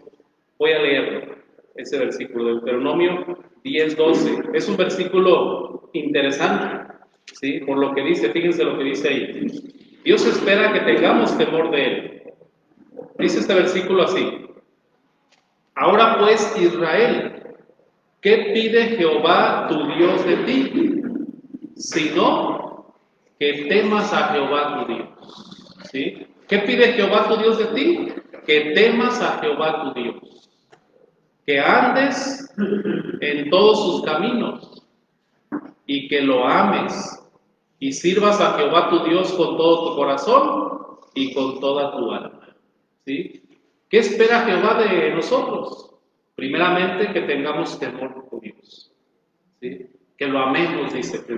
Speaker 3: Voy a leerlo, ese versículo, Deuteronomio 10:12. Es un versículo interesante, ¿sí? Por lo que dice, fíjense lo que dice ahí. Dios espera que tengamos temor de Él. Dice este versículo así. Ahora pues, Israel, ¿qué pide Jehová tu Dios de ti? Sino que temas a Jehová tu Dios. ¿Sí? ¿Qué pide Jehová tu Dios de ti? Que temas a Jehová tu Dios. Que andes en todos sus caminos y que lo ames y sirvas a Jehová tu Dios con todo tu corazón y con toda tu alma. ¿Sí? ¿Qué espera Jehová de nosotros? Primeramente, que tengamos temor por Dios. ¿Sí? Que lo amemos, dice que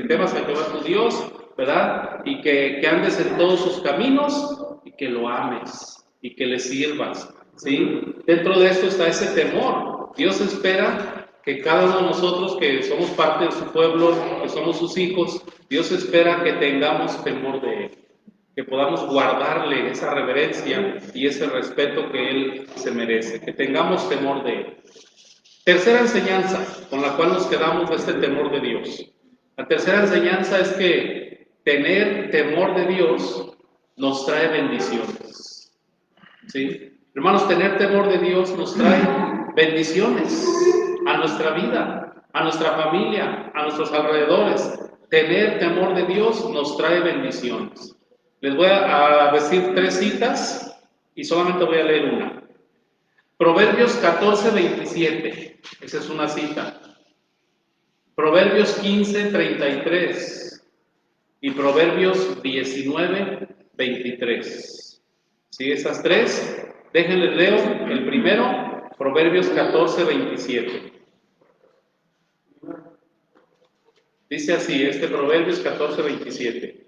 Speaker 3: temas a Jehová tu Dios, ¿verdad? Y que andes en todos sus caminos y que lo ames y que le sirvas. ¿Sí? Dentro de esto está ese temor. Dios espera que cada uno de nosotros que somos parte de su pueblo, que somos sus hijos, Dios espera que tengamos temor de Él. Que podamos guardarle esa reverencia y ese respeto que Él se merece, que tengamos temor de Él. Tercera enseñanza con la cual nos quedamos de este temor de Dios. La tercera enseñanza es que tener temor de Dios nos trae bendiciones. ¿Sí? Hermanos, tener temor de Dios nos trae bendiciones a nuestra vida, a nuestra familia, a nuestros alrededores. Tener temor de Dios nos trae bendiciones. Les voy a decir 3 citas y solamente voy a leer una. Proverbios 14:27, esa es una cita. Proverbios 15:33 y Proverbios 19:23. ¿Sí? Esas 3, déjenles leo el primero, Proverbios 14:27. Dice así, Proverbios 14:27.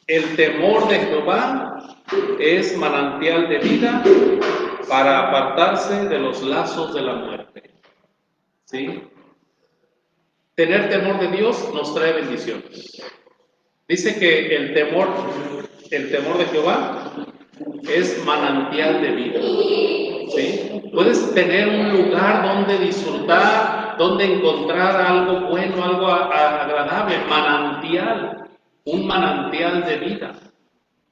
Speaker 3: El temor de Jehová es manantial de vida para apartarse de los lazos de la muerte. ¿Sí? Tener temor de Dios nos trae bendiciones. Dice que el temor de Jehová es manantial de vida. ¿Sí? Puedes tener un lugar donde disfrutar, donde encontrar algo bueno, algo agradable, un manantial de vida.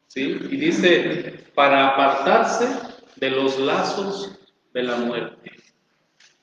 Speaker 3: ¿Sí? Y dice, para apartarse de los lazos de la muerte.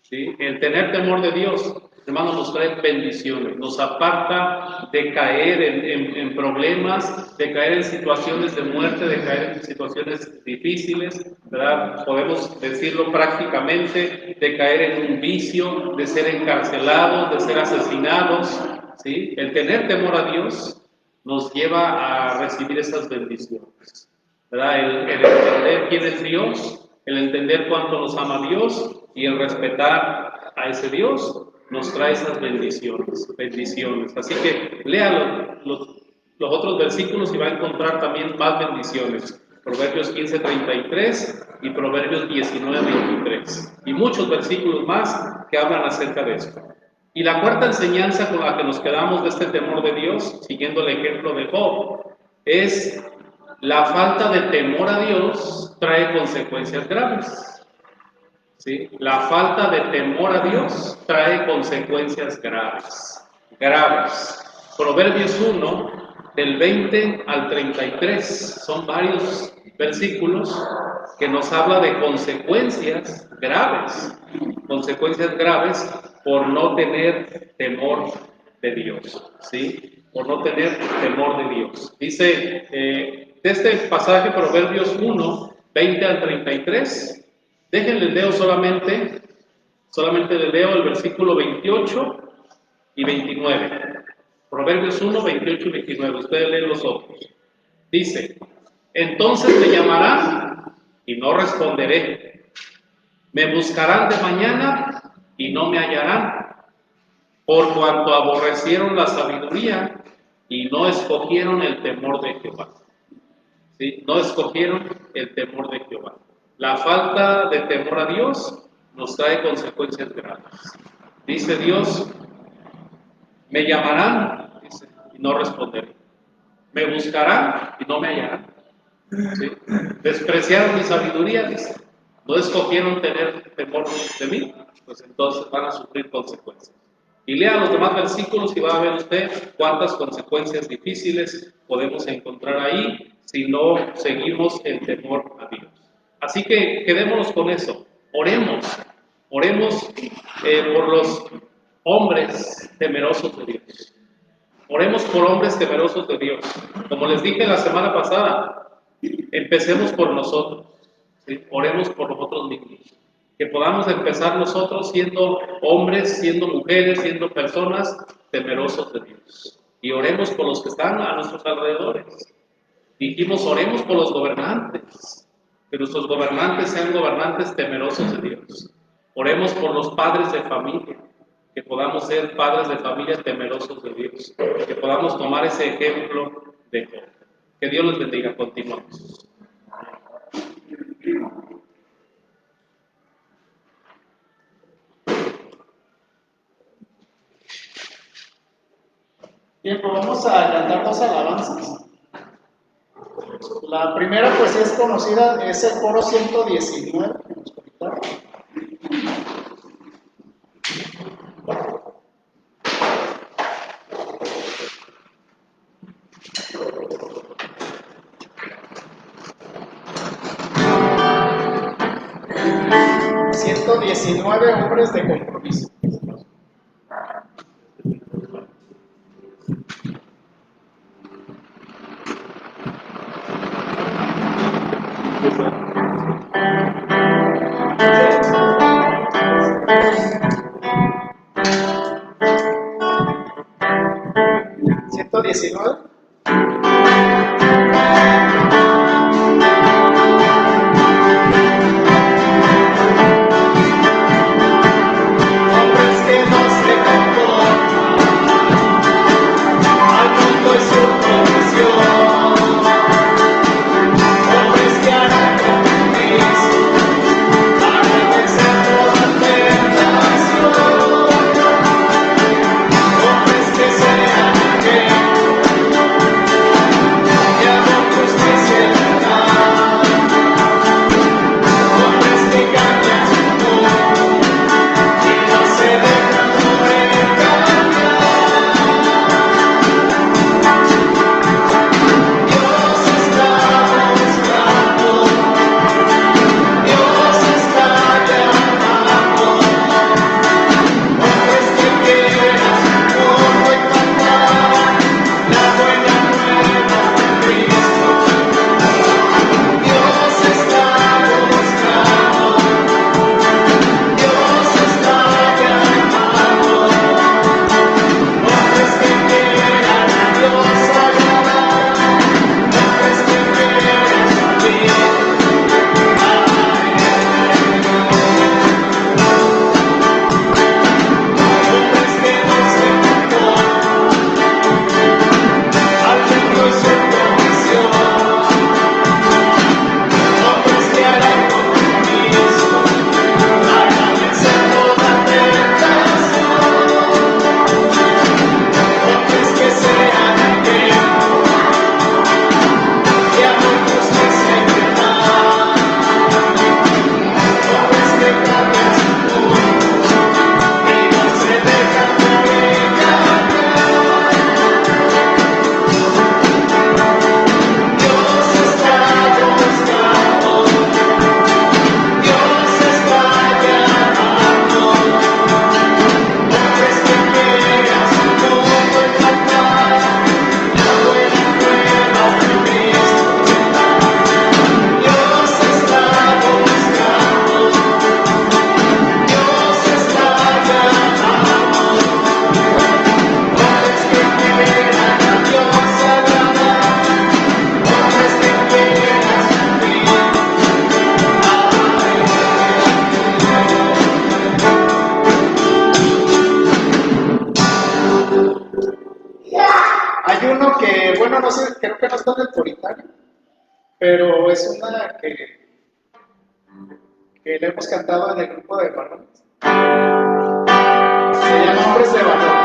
Speaker 3: ¿Sí? El tener temor de Dios, hermanos, nos trae bendiciones, nos aparta de caer en problemas, de caer en situaciones de muerte, de caer en situaciones difíciles, ¿verdad? Podemos decirlo prácticamente, de caer en un vicio, de ser encarcelados, de ser asesinados. ¿Sí? El tener temor a Dios nos lleva a recibir esas bendiciones, ¿verdad? El entender quién es Dios, el entender cuánto nos ama Dios y el respetar a ese Dios nos trae esas bendiciones. Así que léalo, los otros versículos y va a encontrar también más bendiciones. Proverbios 15:33 y Proverbios 19:23. Y muchos versículos más que hablan acerca de esto. Y la cuarta enseñanza con la que nos quedamos de este temor de Dios, siguiendo el ejemplo de Job, es la falta de temor a Dios trae consecuencias graves. ¿Sí? La falta de temor a Dios trae consecuencias graves. Graves. Proverbios 1, del 20 al 33, son varios versículos que nos habla de consecuencias graves por no tener temor de Dios, ¿sí? Por no tener temor de Dios. Dice, de este pasaje, Proverbios 1, 20 al 33, déjenle leo solamente le leo el versículo 28 y 29. Proverbios 1, 28 y 29, ustedes leen los otros. Dice, entonces me llamarán y no responderé. Me buscarán de mañana y no me hallarán, por cuanto aborrecieron la sabiduría y no escogieron el temor de Jehová. ¿Sí? No escogieron el temor de Jehová. La falta de temor a Dios nos trae consecuencias graves. Dice Dios, me llamarán, dice, y no responderé. Me buscarán y no me hallarán. ¿Sí? Despreciaron mi sabiduría, dice. No escogieron tener temor de mí, pues entonces van a sufrir consecuencias. Y lea los demás versículos y va a ver usted cuántas consecuencias difíciles podemos encontrar ahí si no seguimos el temor a Dios. Así que quedémonos con eso. Oremos por los hombres temerosos de Dios. Oremos por hombres temerosos de Dios. Como les dije la semana pasada, empecemos por nosotros. ¿Sí? Oremos por nosotros mismos. Que podamos empezar nosotros siendo hombres, siendo mujeres, siendo personas temerosos de Dios. Y oremos por los que están a nuestros alrededores. Dijimos, oremos por los gobernantes. Que nuestros gobernantes sean gobernantes temerosos de Dios. Oremos por los padres de familia. Que podamos ser padres de familia temerosos de Dios. Que podamos tomar ese ejemplo de Job. Que Dios les bendiga. Continuamos.
Speaker 4: Bien, pues vamos a cantar dos alabanzas. La primera, pues es conocida, es el coro 119. Hombres de compromiso. ¿119? Hombres que harán pero es una que le hemos cantado en el grupo de varones. Se llama Hombres de Valor.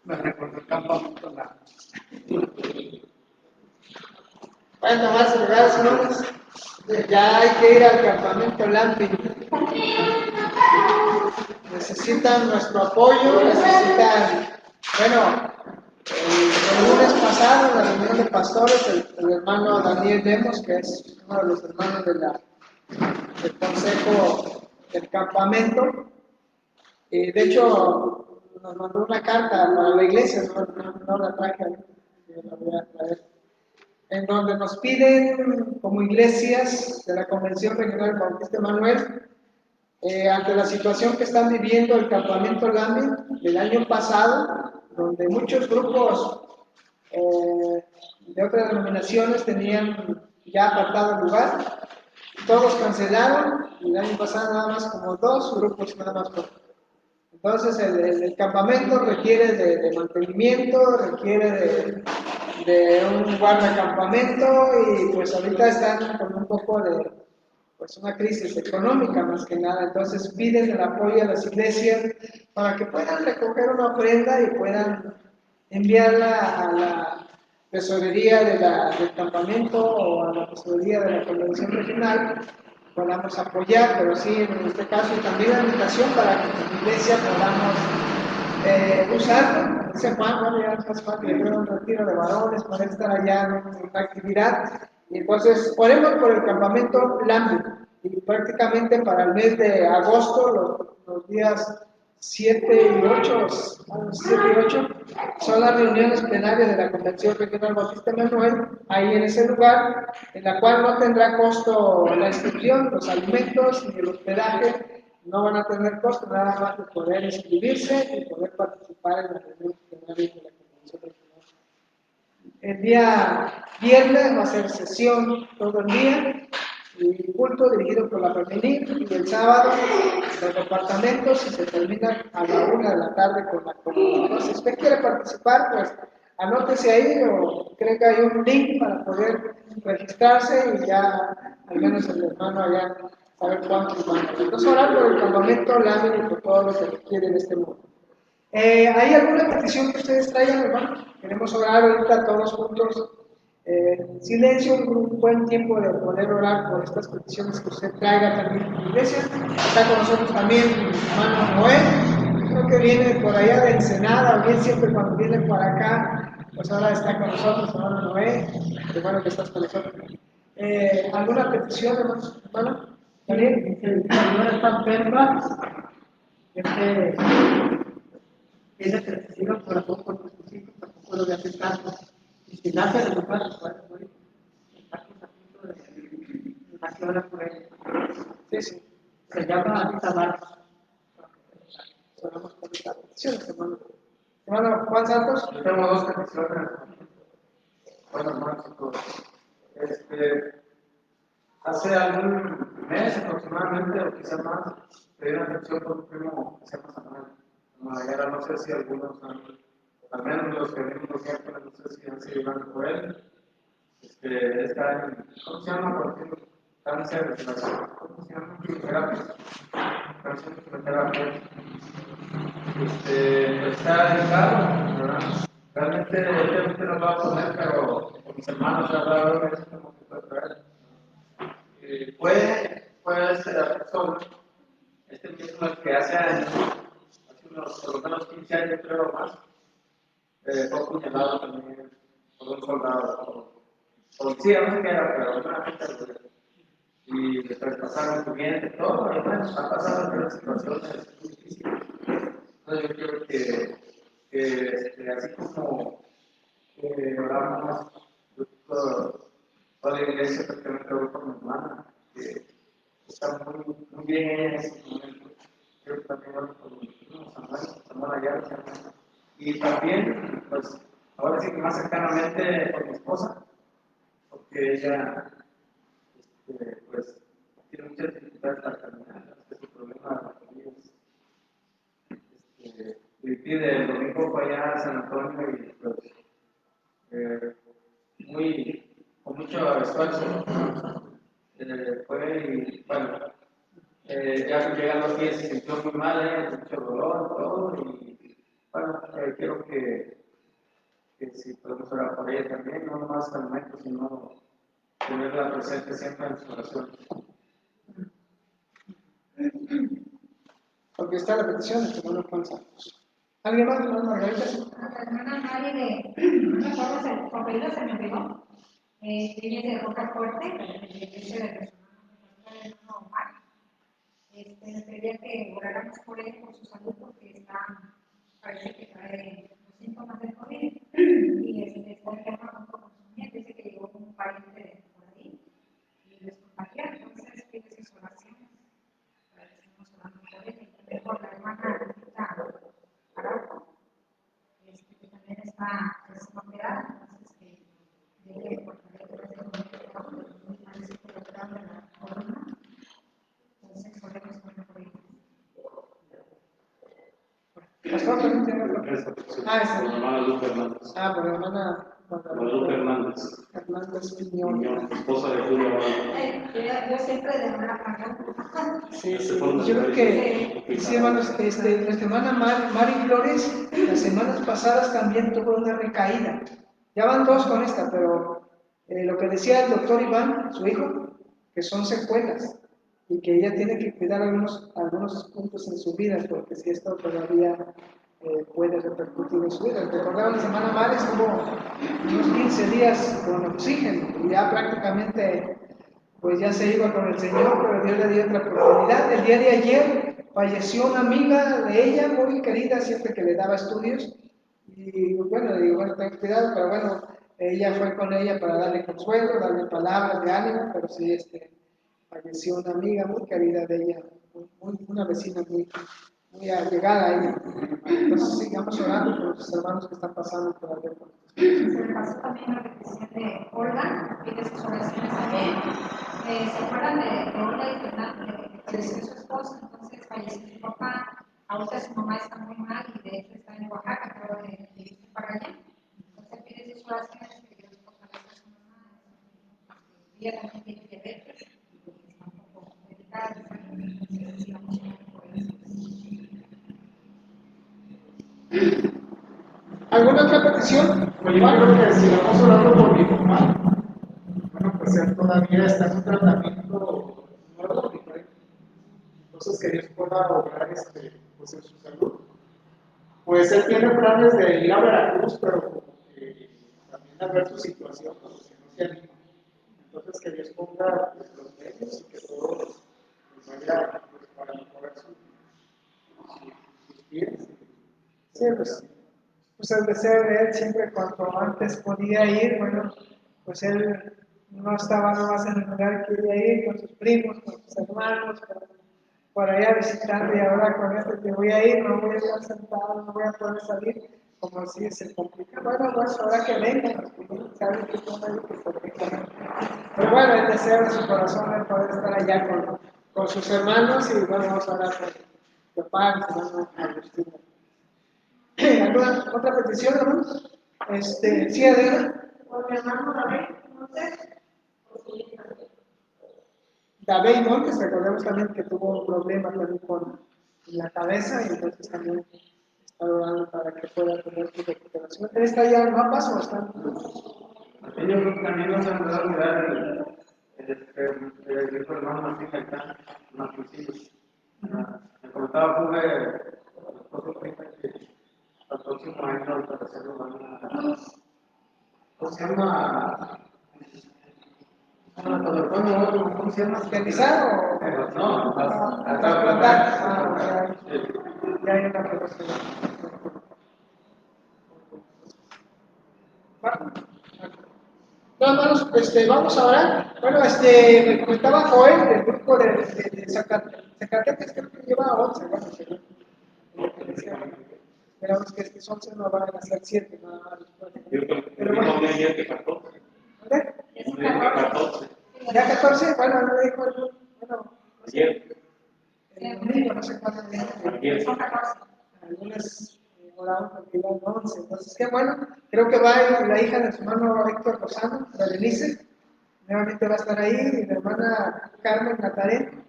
Speaker 4: Me recuerdo el campamento la...
Speaker 5: Bueno, más gracias, hermanos. Ya hay que ir al campamento Lampi. Necesitan nuestro apoyo, necesitan, bueno, el lunes pasado en la reunión de pastores, el hermano Daniel Lemos, que es uno de los hermanos del consejo del campamento, de hecho nos mandó una carta para la iglesia, no la traje, la voy a traer, en donde nos piden como iglesias de la Convención Regional Bautista Emanuel, ante la situación que están viviendo el campamento Lame del año pasado, donde muchos grupos de otras denominaciones tenían ya apartado el lugar, todos cancelaron, y el año pasado nada más como 2 grupos nada más por. Entonces el campamento requiere de mantenimiento, requiere de un guardacampamento, y pues ahorita están con un poco de pues una crisis económica más que nada. Entonces piden el apoyo a las iglesias para que puedan recoger una ofrenda y puedan enviarla a la tesorería del campamento o a la tesorería de la convención regional. Podamos apoyar, pero sí, en este caso también la invitación para que como iglesia podamos usarlo. Dice Juan, bueno, ya es más fácil, yo un retiro de varones, poder estar allá en una actividad. Y entonces, oremos por el campamento Lambi. Y prácticamente para el mes de agosto, los días 7 y 8 son las reuniones plenarias de la Convención Regional Bautista Emanuel, ahí en ese lugar, en la cual no tendrá costo la inscripción, los alimentos, ni el hospedaje, No van a tener costo, nada más de poder inscribirse y poder participar en la reunión general de la Convención Regional. El día viernes va a ser sesión todo el día y culto dirigido por la femenil, y el sábado los departamentos, y se termina a la 1 de la tarde con la comunidad. Entonces, si usted quiere participar, pues anótese ahí, o creo que hay un link para poder registrarse y ya al menos el hermano allá saber cuántos van. Entonces, orar por el campamento Lámina y por todo lo que requiere en este mundo. ¿Hay alguna petición que ustedes traigan, hermano? Queremos orar ahorita todos juntos. Silencio, un buen tiempo de poder orar por estas peticiones que usted traiga también en la iglesia. Está con nosotros también mi hermano Noé, creo que viene por allá de Ensenada, o bien siempre cuando viene para acá, pues ahora está con nosotros, hermano Noé, qué bueno que estás con nosotros. ¿Alguna petición, hermano?
Speaker 6: ¿También? El señor está enferma, tiene que recibir corazón por sus hijos, tampoco lo voy a hacer caso. Y si nace de los padres, pues, estamos a punto de nacer por él.
Speaker 5: Sí, sí.
Speaker 6: Se llama Anita Barros.
Speaker 5: Oramos por esta petición, hermano. Hermano Juan Santos.
Speaker 7: Yo tengo dos peticiones. Buenas noches a todos. Hace algún mes aproximadamente, o quizás más, pedí una petición por un primo que se llama Samuel. Ahora no sé si algunos al menos los que venimos siempre, no sé si han sido llevando por él. Está en, ¿cómo se llama? Porque cáncer, ¿cómo se llama? Quimioterapia. Cáncer de quimioterapia. Está delicado, ¿verdad? Realmente no lo va a poner, pero con mis hermanos he hablado de eso, como que puede traer. Puede ser la persona, mismo el que hace años, hace unos por lo menos 15 años, creo más, fue apuñalado también por un soldado, policía, no sé qué era, pero una gente, y le traspasaron su diente, todo, y bueno, ha pasado en otras situaciones difíciles. Entonces yo quiero que así como oramos toda la iglesia, prácticamente hoy por mi hermana, que está muy bien en ese momento. Quiero que también oramos por mi primo Samuel Ayala, y también, pues, ahora sí que más cercanamente por mi esposa, porque ella, pues, tiene muchas dificultades para caminar, su problema de las rodillas. Y pide el domingo fue allá a San Antonio y pues con mucho esfuerzo fue y bueno, ya llegando aquí se sintió muy mal, mucho dolor, todo y bueno, quiero que si podemos orar por ella también, no nomás hasta el momento, sino tenerla presente siempre en su oración.
Speaker 5: Porque está la petición del hermano Juan Santos. ¿Alguien más, hermano Margarita?
Speaker 2: La hermana Mari no me acuerdo su apellido, se me olvidó. Ella es de Roca Fuerte, de la iglesia de hermano Omar. Me pedía que oráramos por él, por su salud, porque parece que trae los síntomas del COVID. Y está enfermo junto con su nieta, dice que llegó con un pariente por ahí y les contagió. Entonces pide sus oraciones para que estemos orando por él. Y también por la hermana Rita Araujo, que también está operada, entonces que debe fortalecer el trabajo de los animales que lo dan en la columna. Entonces podemos poner por ahí.
Speaker 5: Pastor, también tiene otra.
Speaker 3: Esa por la hermana Lupe Hernández.
Speaker 5: Por la hermana
Speaker 3: Guadalupe Hernández.
Speaker 5: Hernández Piñón.
Speaker 3: Esposa de Julio Guadalupe.
Speaker 2: Yo siempre de una manera.
Speaker 5: Sí. Yo creo que, sí, hermanos, nuestra hermana Mari Flores, las semanas pasadas también tuvo una recaída. Ya van dos con esta, pero lo que decía el doctor Iván, su hijo, que son secuelas y que ella tiene que cuidar algunos puntos en su vida, porque si esto todavía puede repercutir en su vida. Recordaba la semana Mari estuvo unos 15 días con oxígeno y ya prácticamente pues ya se iba con el Señor, pero Dios le dio otra oportunidad. El día de ayer falleció una amiga de ella, muy querida, siempre que le daba estudios, y bueno, le digo, bueno, ten cuidado, pero bueno, ella fue con ella para darle consuelo, darle palabras de ánimo, pero sí, falleció una amiga muy querida de ella una vecina muy allegada ahí. Entonces sigamos orando por los hermanos que están pasando todavía por esto.
Speaker 2: Se me pasó también la petición de Olga, pide sus oraciones también. ¿Se acuerdan de Olga y Fernando, que falleció su esposo? Entonces falleció su papá. Ahorita su mamá está muy mal y de hecho está en Oaxaca, acaba de irse para allá. Entonces pide sus oraciones que Dios fortalezca a su mamá. Ella también tiene diabetes y está un poco delicada. Entonces sigamos orando por eso.
Speaker 5: ¿Alguna otra petición?
Speaker 4: Pues yo creo que sigamos orando por mi papá. Bueno, pues él todavía está en un tratamiento nuevo, diferente. Entonces que Dios pueda obrar pues en su salud. Pues él tiene planes de ir a Veracruz, pero como que también al ver su situación, pues que no se anima. Entonces que Dios ponga pues, los medios y que todo pues, vaya pues, para mejorar sus pies.
Speaker 6: Sí, pues el deseo de él siempre cuanto antes podía ir, bueno, pues él no estaba nomás en el lugar que quería ir con sus primos, con sus hermanos, por allá visitando y ahora con esto que voy a ir, no voy a estar sentado, no voy a poder salir, como si se complica. Bueno, pues ahora que vengan, los que saben que son ahí, que se complican. Pero bueno, el deseo de su corazón es poder estar allá con sus hermanos y bueno, vamos a orar por papá, mi hermano Agustín. ¿Alguna otra petición, hermanos? Sí, Adriana.
Speaker 2: Por mi hermano David, no sé.
Speaker 6: David Montes, recordemos también que tuvo un problema también con la cabeza y entonces también está orando para que pueda tener su recuperación. ¿Él está ya en mapas o está?
Speaker 7: Yo creo que también no se me va a olvidar el hermano Martín Gaitán, Martín. Me comentaba Juve, el esposo que al próximo año al parecer lo van a. ¿Cómo se llama? ¿Cómo se llama?
Speaker 6: ¿Realizar o?
Speaker 7: No,
Speaker 6: Trasplantar. Ya hay una preparación.
Speaker 5: No, hermanos, vamos a orar. Bueno, me comentaba Joel del grupo de Zacatecas, creo que lleva 11, bueno, esperamos que estos 11 no van a ser 7, nada más después. Pero bueno,
Speaker 3: ayer que 14.
Speaker 5: ¿vale?
Speaker 2: Es un
Speaker 3: Que 14.
Speaker 5: Ya 14, bueno, no dijo el, bueno, no sé,
Speaker 3: Ayer.
Speaker 5: el domingo, no sé cuándo dijo.
Speaker 3: Ayer.
Speaker 2: Son 14.
Speaker 5: Algunas oraron porque iban 11, entonces qué bueno, creo que va la hija de su hermano Héctor Rosano, la Denise, nuevamente va a estar ahí, y la hermana Carmen Natarén,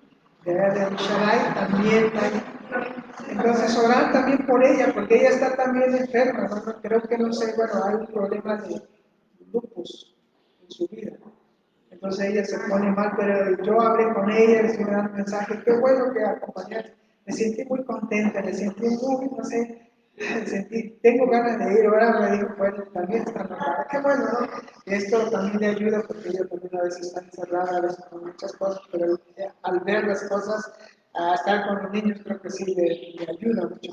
Speaker 5: de Usharay, también está ahí. Entonces orar también por ella, porque ella está también enferma, ¿no? Creo que no sé, bueno, hay un problema de lupus en su vida, ¿no? Entonces ella se pone mal, pero yo hablé con ella, le estuve dando un mensaje, qué bueno que acompañaste. Me sentí muy contenta, me sentí muy, no sé, tengo ganas de ir, ahora me dijo, bueno, también está enojada, qué bueno, ¿no? Y esto también le ayuda porque ella también a veces está encerrada, a veces con muchas cosas, pero al ver las cosas, a estar con los niños, creo que sí le ayuda mucho.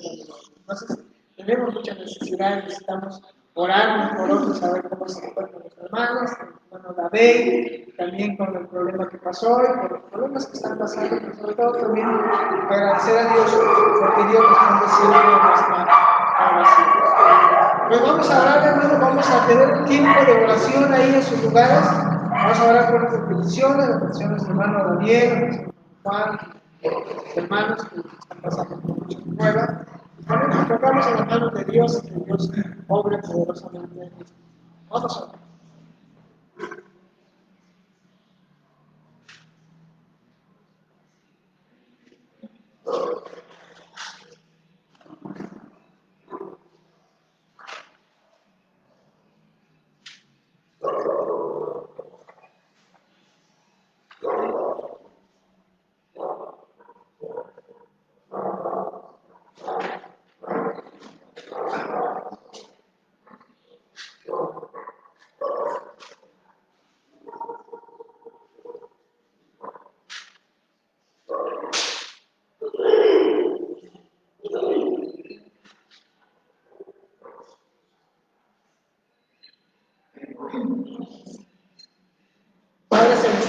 Speaker 5: Entonces, tenemos mucha necesidad, necesitamos orar por otros, saber cómo se encuentran los hermanos, bueno, David, también con el problema que pasó y por los problemas que están pasando, pero sobre todo también agradecer a Dios porque Dios responde siempre a nuestra oración. Pues vamos a orar, hermanos, vamos a tener un tiempo de oración ahí en sus lugares. Vamos a orar por nuestras peticiones, las peticiones de hermano Daniel, Juan, los hermanos que están pasando por muchas pruebas. Nos enfocamos en las manos de Dios y que Dios obre poderosamente en esto. Vamos a orar.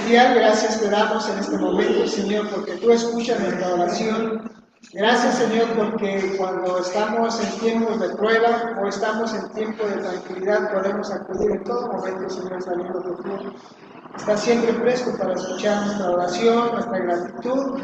Speaker 5: Celestial, gracias te damos en este momento, Señor, porque tú escuchas nuestra oración. Gracias, Señor, porque cuando estamos en tiempos de prueba o estamos en tiempos de tranquilidad, podemos acudir en todo momento, Señor, sabiendo que tú estás siempre presto para escuchar nuestra oración, nuestra gratitud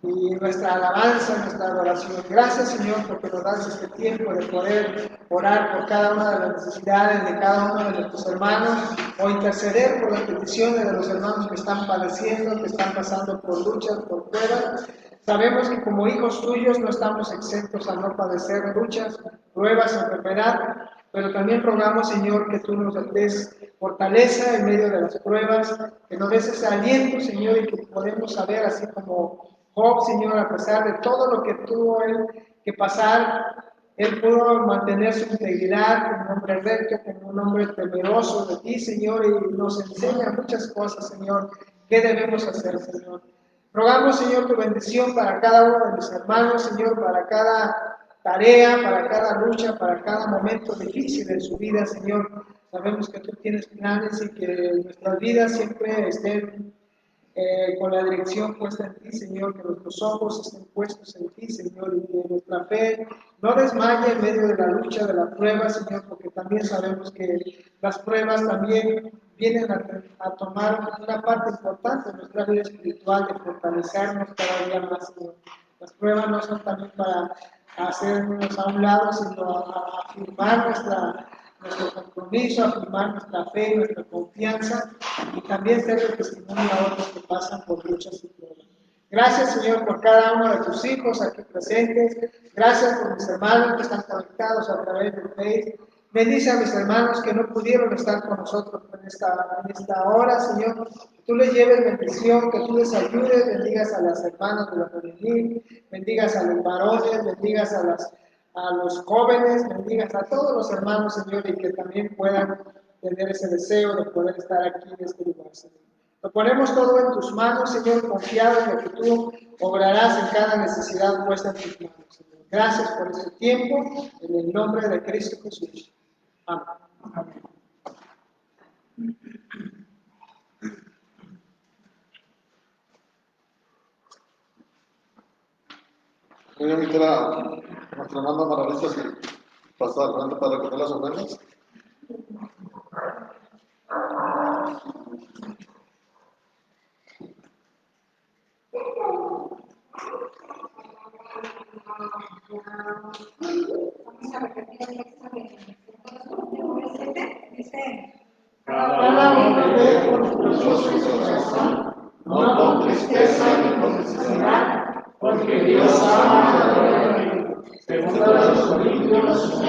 Speaker 5: y nuestra alabanza, nuestra adoración. Gracias, Señor, porque nos das este tiempo de poder orar por cada una de las necesidades de cada uno de nuestros hermanos o interceder por las peticiones de los hermanos que están padeciendo, que están pasando por luchas, por pruebas. Sabemos que como hijos tuyos no estamos exentos a no padecer luchas, pruebas, enfermedad, pero también rogamos, Señor, que tú nos des fortaleza en medio de las pruebas, que nos des ese aliento, Señor, y que podemos saber, así como Job, Señor, a pesar de todo lo que tuvo él que pasar, él pudo mantener su integridad como un hombre recto, como un hombre temeroso de ti, Señor, y nos enseña muchas cosas, Señor, qué debemos hacer, Señor. Rogamos, Señor, tu bendición para cada uno de mis hermanos, Señor, para cada tarea, para cada lucha, para cada momento difícil en su vida, Señor. Sabemos que tú tienes planes y que nuestras vidas siempre estén con la dirección puesta en ti, Señor, que nuestros ojos estén puestos en ti, Señor, y que nuestra fe no desmaye en medio de la lucha, de la prueba, Señor, porque también sabemos que las pruebas también vienen a tomar una parte importante en nuestra vida espiritual, de fortalecernos cada día más, Señor. Las pruebas no son también para hacernos a un lado, sino a afirmar nuestro compromiso, afirmar nuestra fe, nuestra confianza y también ser el testimonio a otros que pasan por luchas y pruebas. Gracias, Señor, por cada uno de tus hijos aquí presentes. Gracias por mis hermanos que están conectados a través del Facebook. Bendice a mis hermanos que no pudieron estar con nosotros en esta hora, Señor. Que tú les lleves bendición, que tú les ayudes, bendigas a las hermanas de la femenil, bendigas a los varones, bendigas a los jóvenes, bendigas a todos los hermanos, Señor, y que también puedan tener ese deseo de poder estar aquí en este lugar, Señor. Lo ponemos todo en tus manos, Señor, confiado en que tú obrarás en cada necesidad puesta en tus manos, Señor. Gracias por este tiempo, en el nombre de Cristo Jesús. Amén. Amén.
Speaker 1: Voy a invitar a nuestra hermana Maravilla si pasa adelante para recoger las ofrendas.
Speaker 2: Vamos a repetir el texto de 7. Dice:
Speaker 5: Cada hombre con gozoso en su corazón, no con tristeza ni con necesidad, porque Dios ama al hombre. Según los Corintios,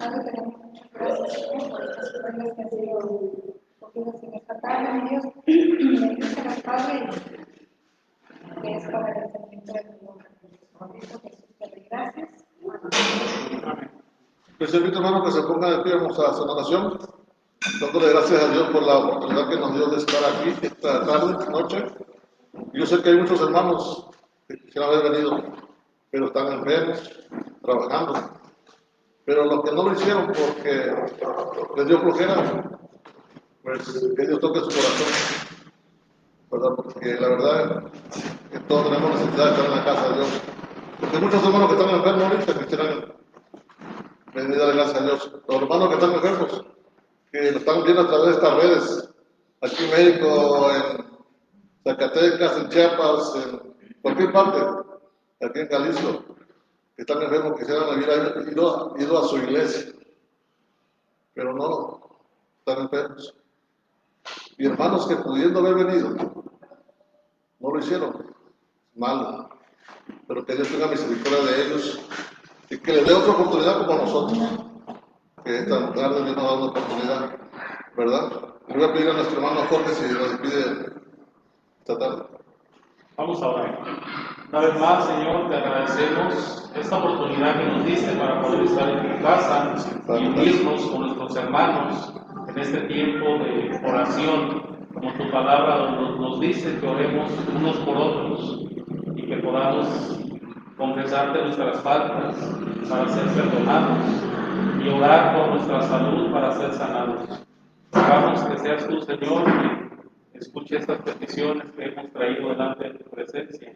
Speaker 2: Padre, te damos muchas gracias, Señor, por estas ofrendas que han sido cogidas en esta tarde, Dios. Bendícelas, Padre, que es para el servicio de tu nombre. Por Cristo Jesús te doy gracias. Amén.
Speaker 1: Les invito, hermano, que se pongan de pie, vamos a hacer oración, dándole gracias a Dios por la oportunidad que nos dio de estar aquí esta tarde, noche. Yo sé que hay muchos hermanos que quisieran haber venido, pero están enfermos, trabajando. Pero los que no lo hicieron porque les dio flojera, pues que Dios toque su corazón, ¿verdad? Porque la verdad es que todos tenemos necesidad de estar en la casa de Dios. Porque hay muchos hermanos que están enfermos ahorita quisieran venir a darle gracias a Dios. Los hermanos que están enfermos, que lo están viendo a través de estas redes, aquí en México, en Zacatecas, en Chiapas, en cualquier parte, aquí en Jalisco, que están enfermos, quisieran haber ido a su iglesia, pero no, están enfermos. Y hermanos que pudiendo haber venido, no lo hicieron, malo, pero que Dios tenga misericordia de ellos y que les dé otra oportunidad como nosotros, que esta tarde Dios nos da una oportunidad, ¿verdad? Le voy a pedir a nuestro hermano Jorge si nos despide esta tarde.
Speaker 3: Vamos a orar. Una vez más, Señor, te agradecemos esta oportunidad que nos diste para poder estar en tu casa y unirnos con nuestros hermanos en este tiempo de oración, como tu palabra nos dice que oremos unos por otros y que podamos confesarte nuestras faltas para ser perdonados y orar por nuestra salud para ser sanados. Rogamos que seas tú, Señor, que escuche estas peticiones que hemos traído delante de tu presencia.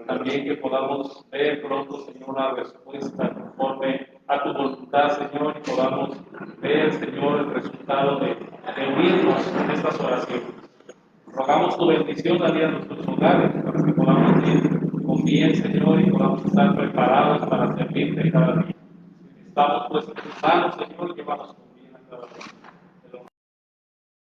Speaker 3: También que podamos ver pronto, Señor, una respuesta conforme a tu voluntad, Señor, y podamos ver, Señor, el resultado de unirnos en estas oraciones. Rogamos tu bendición a nuestros hogares para que podamos ir con bien, Señor, y podamos estar preparados para servirte cada día. Estamos pues en tus manos, Señor, llevamos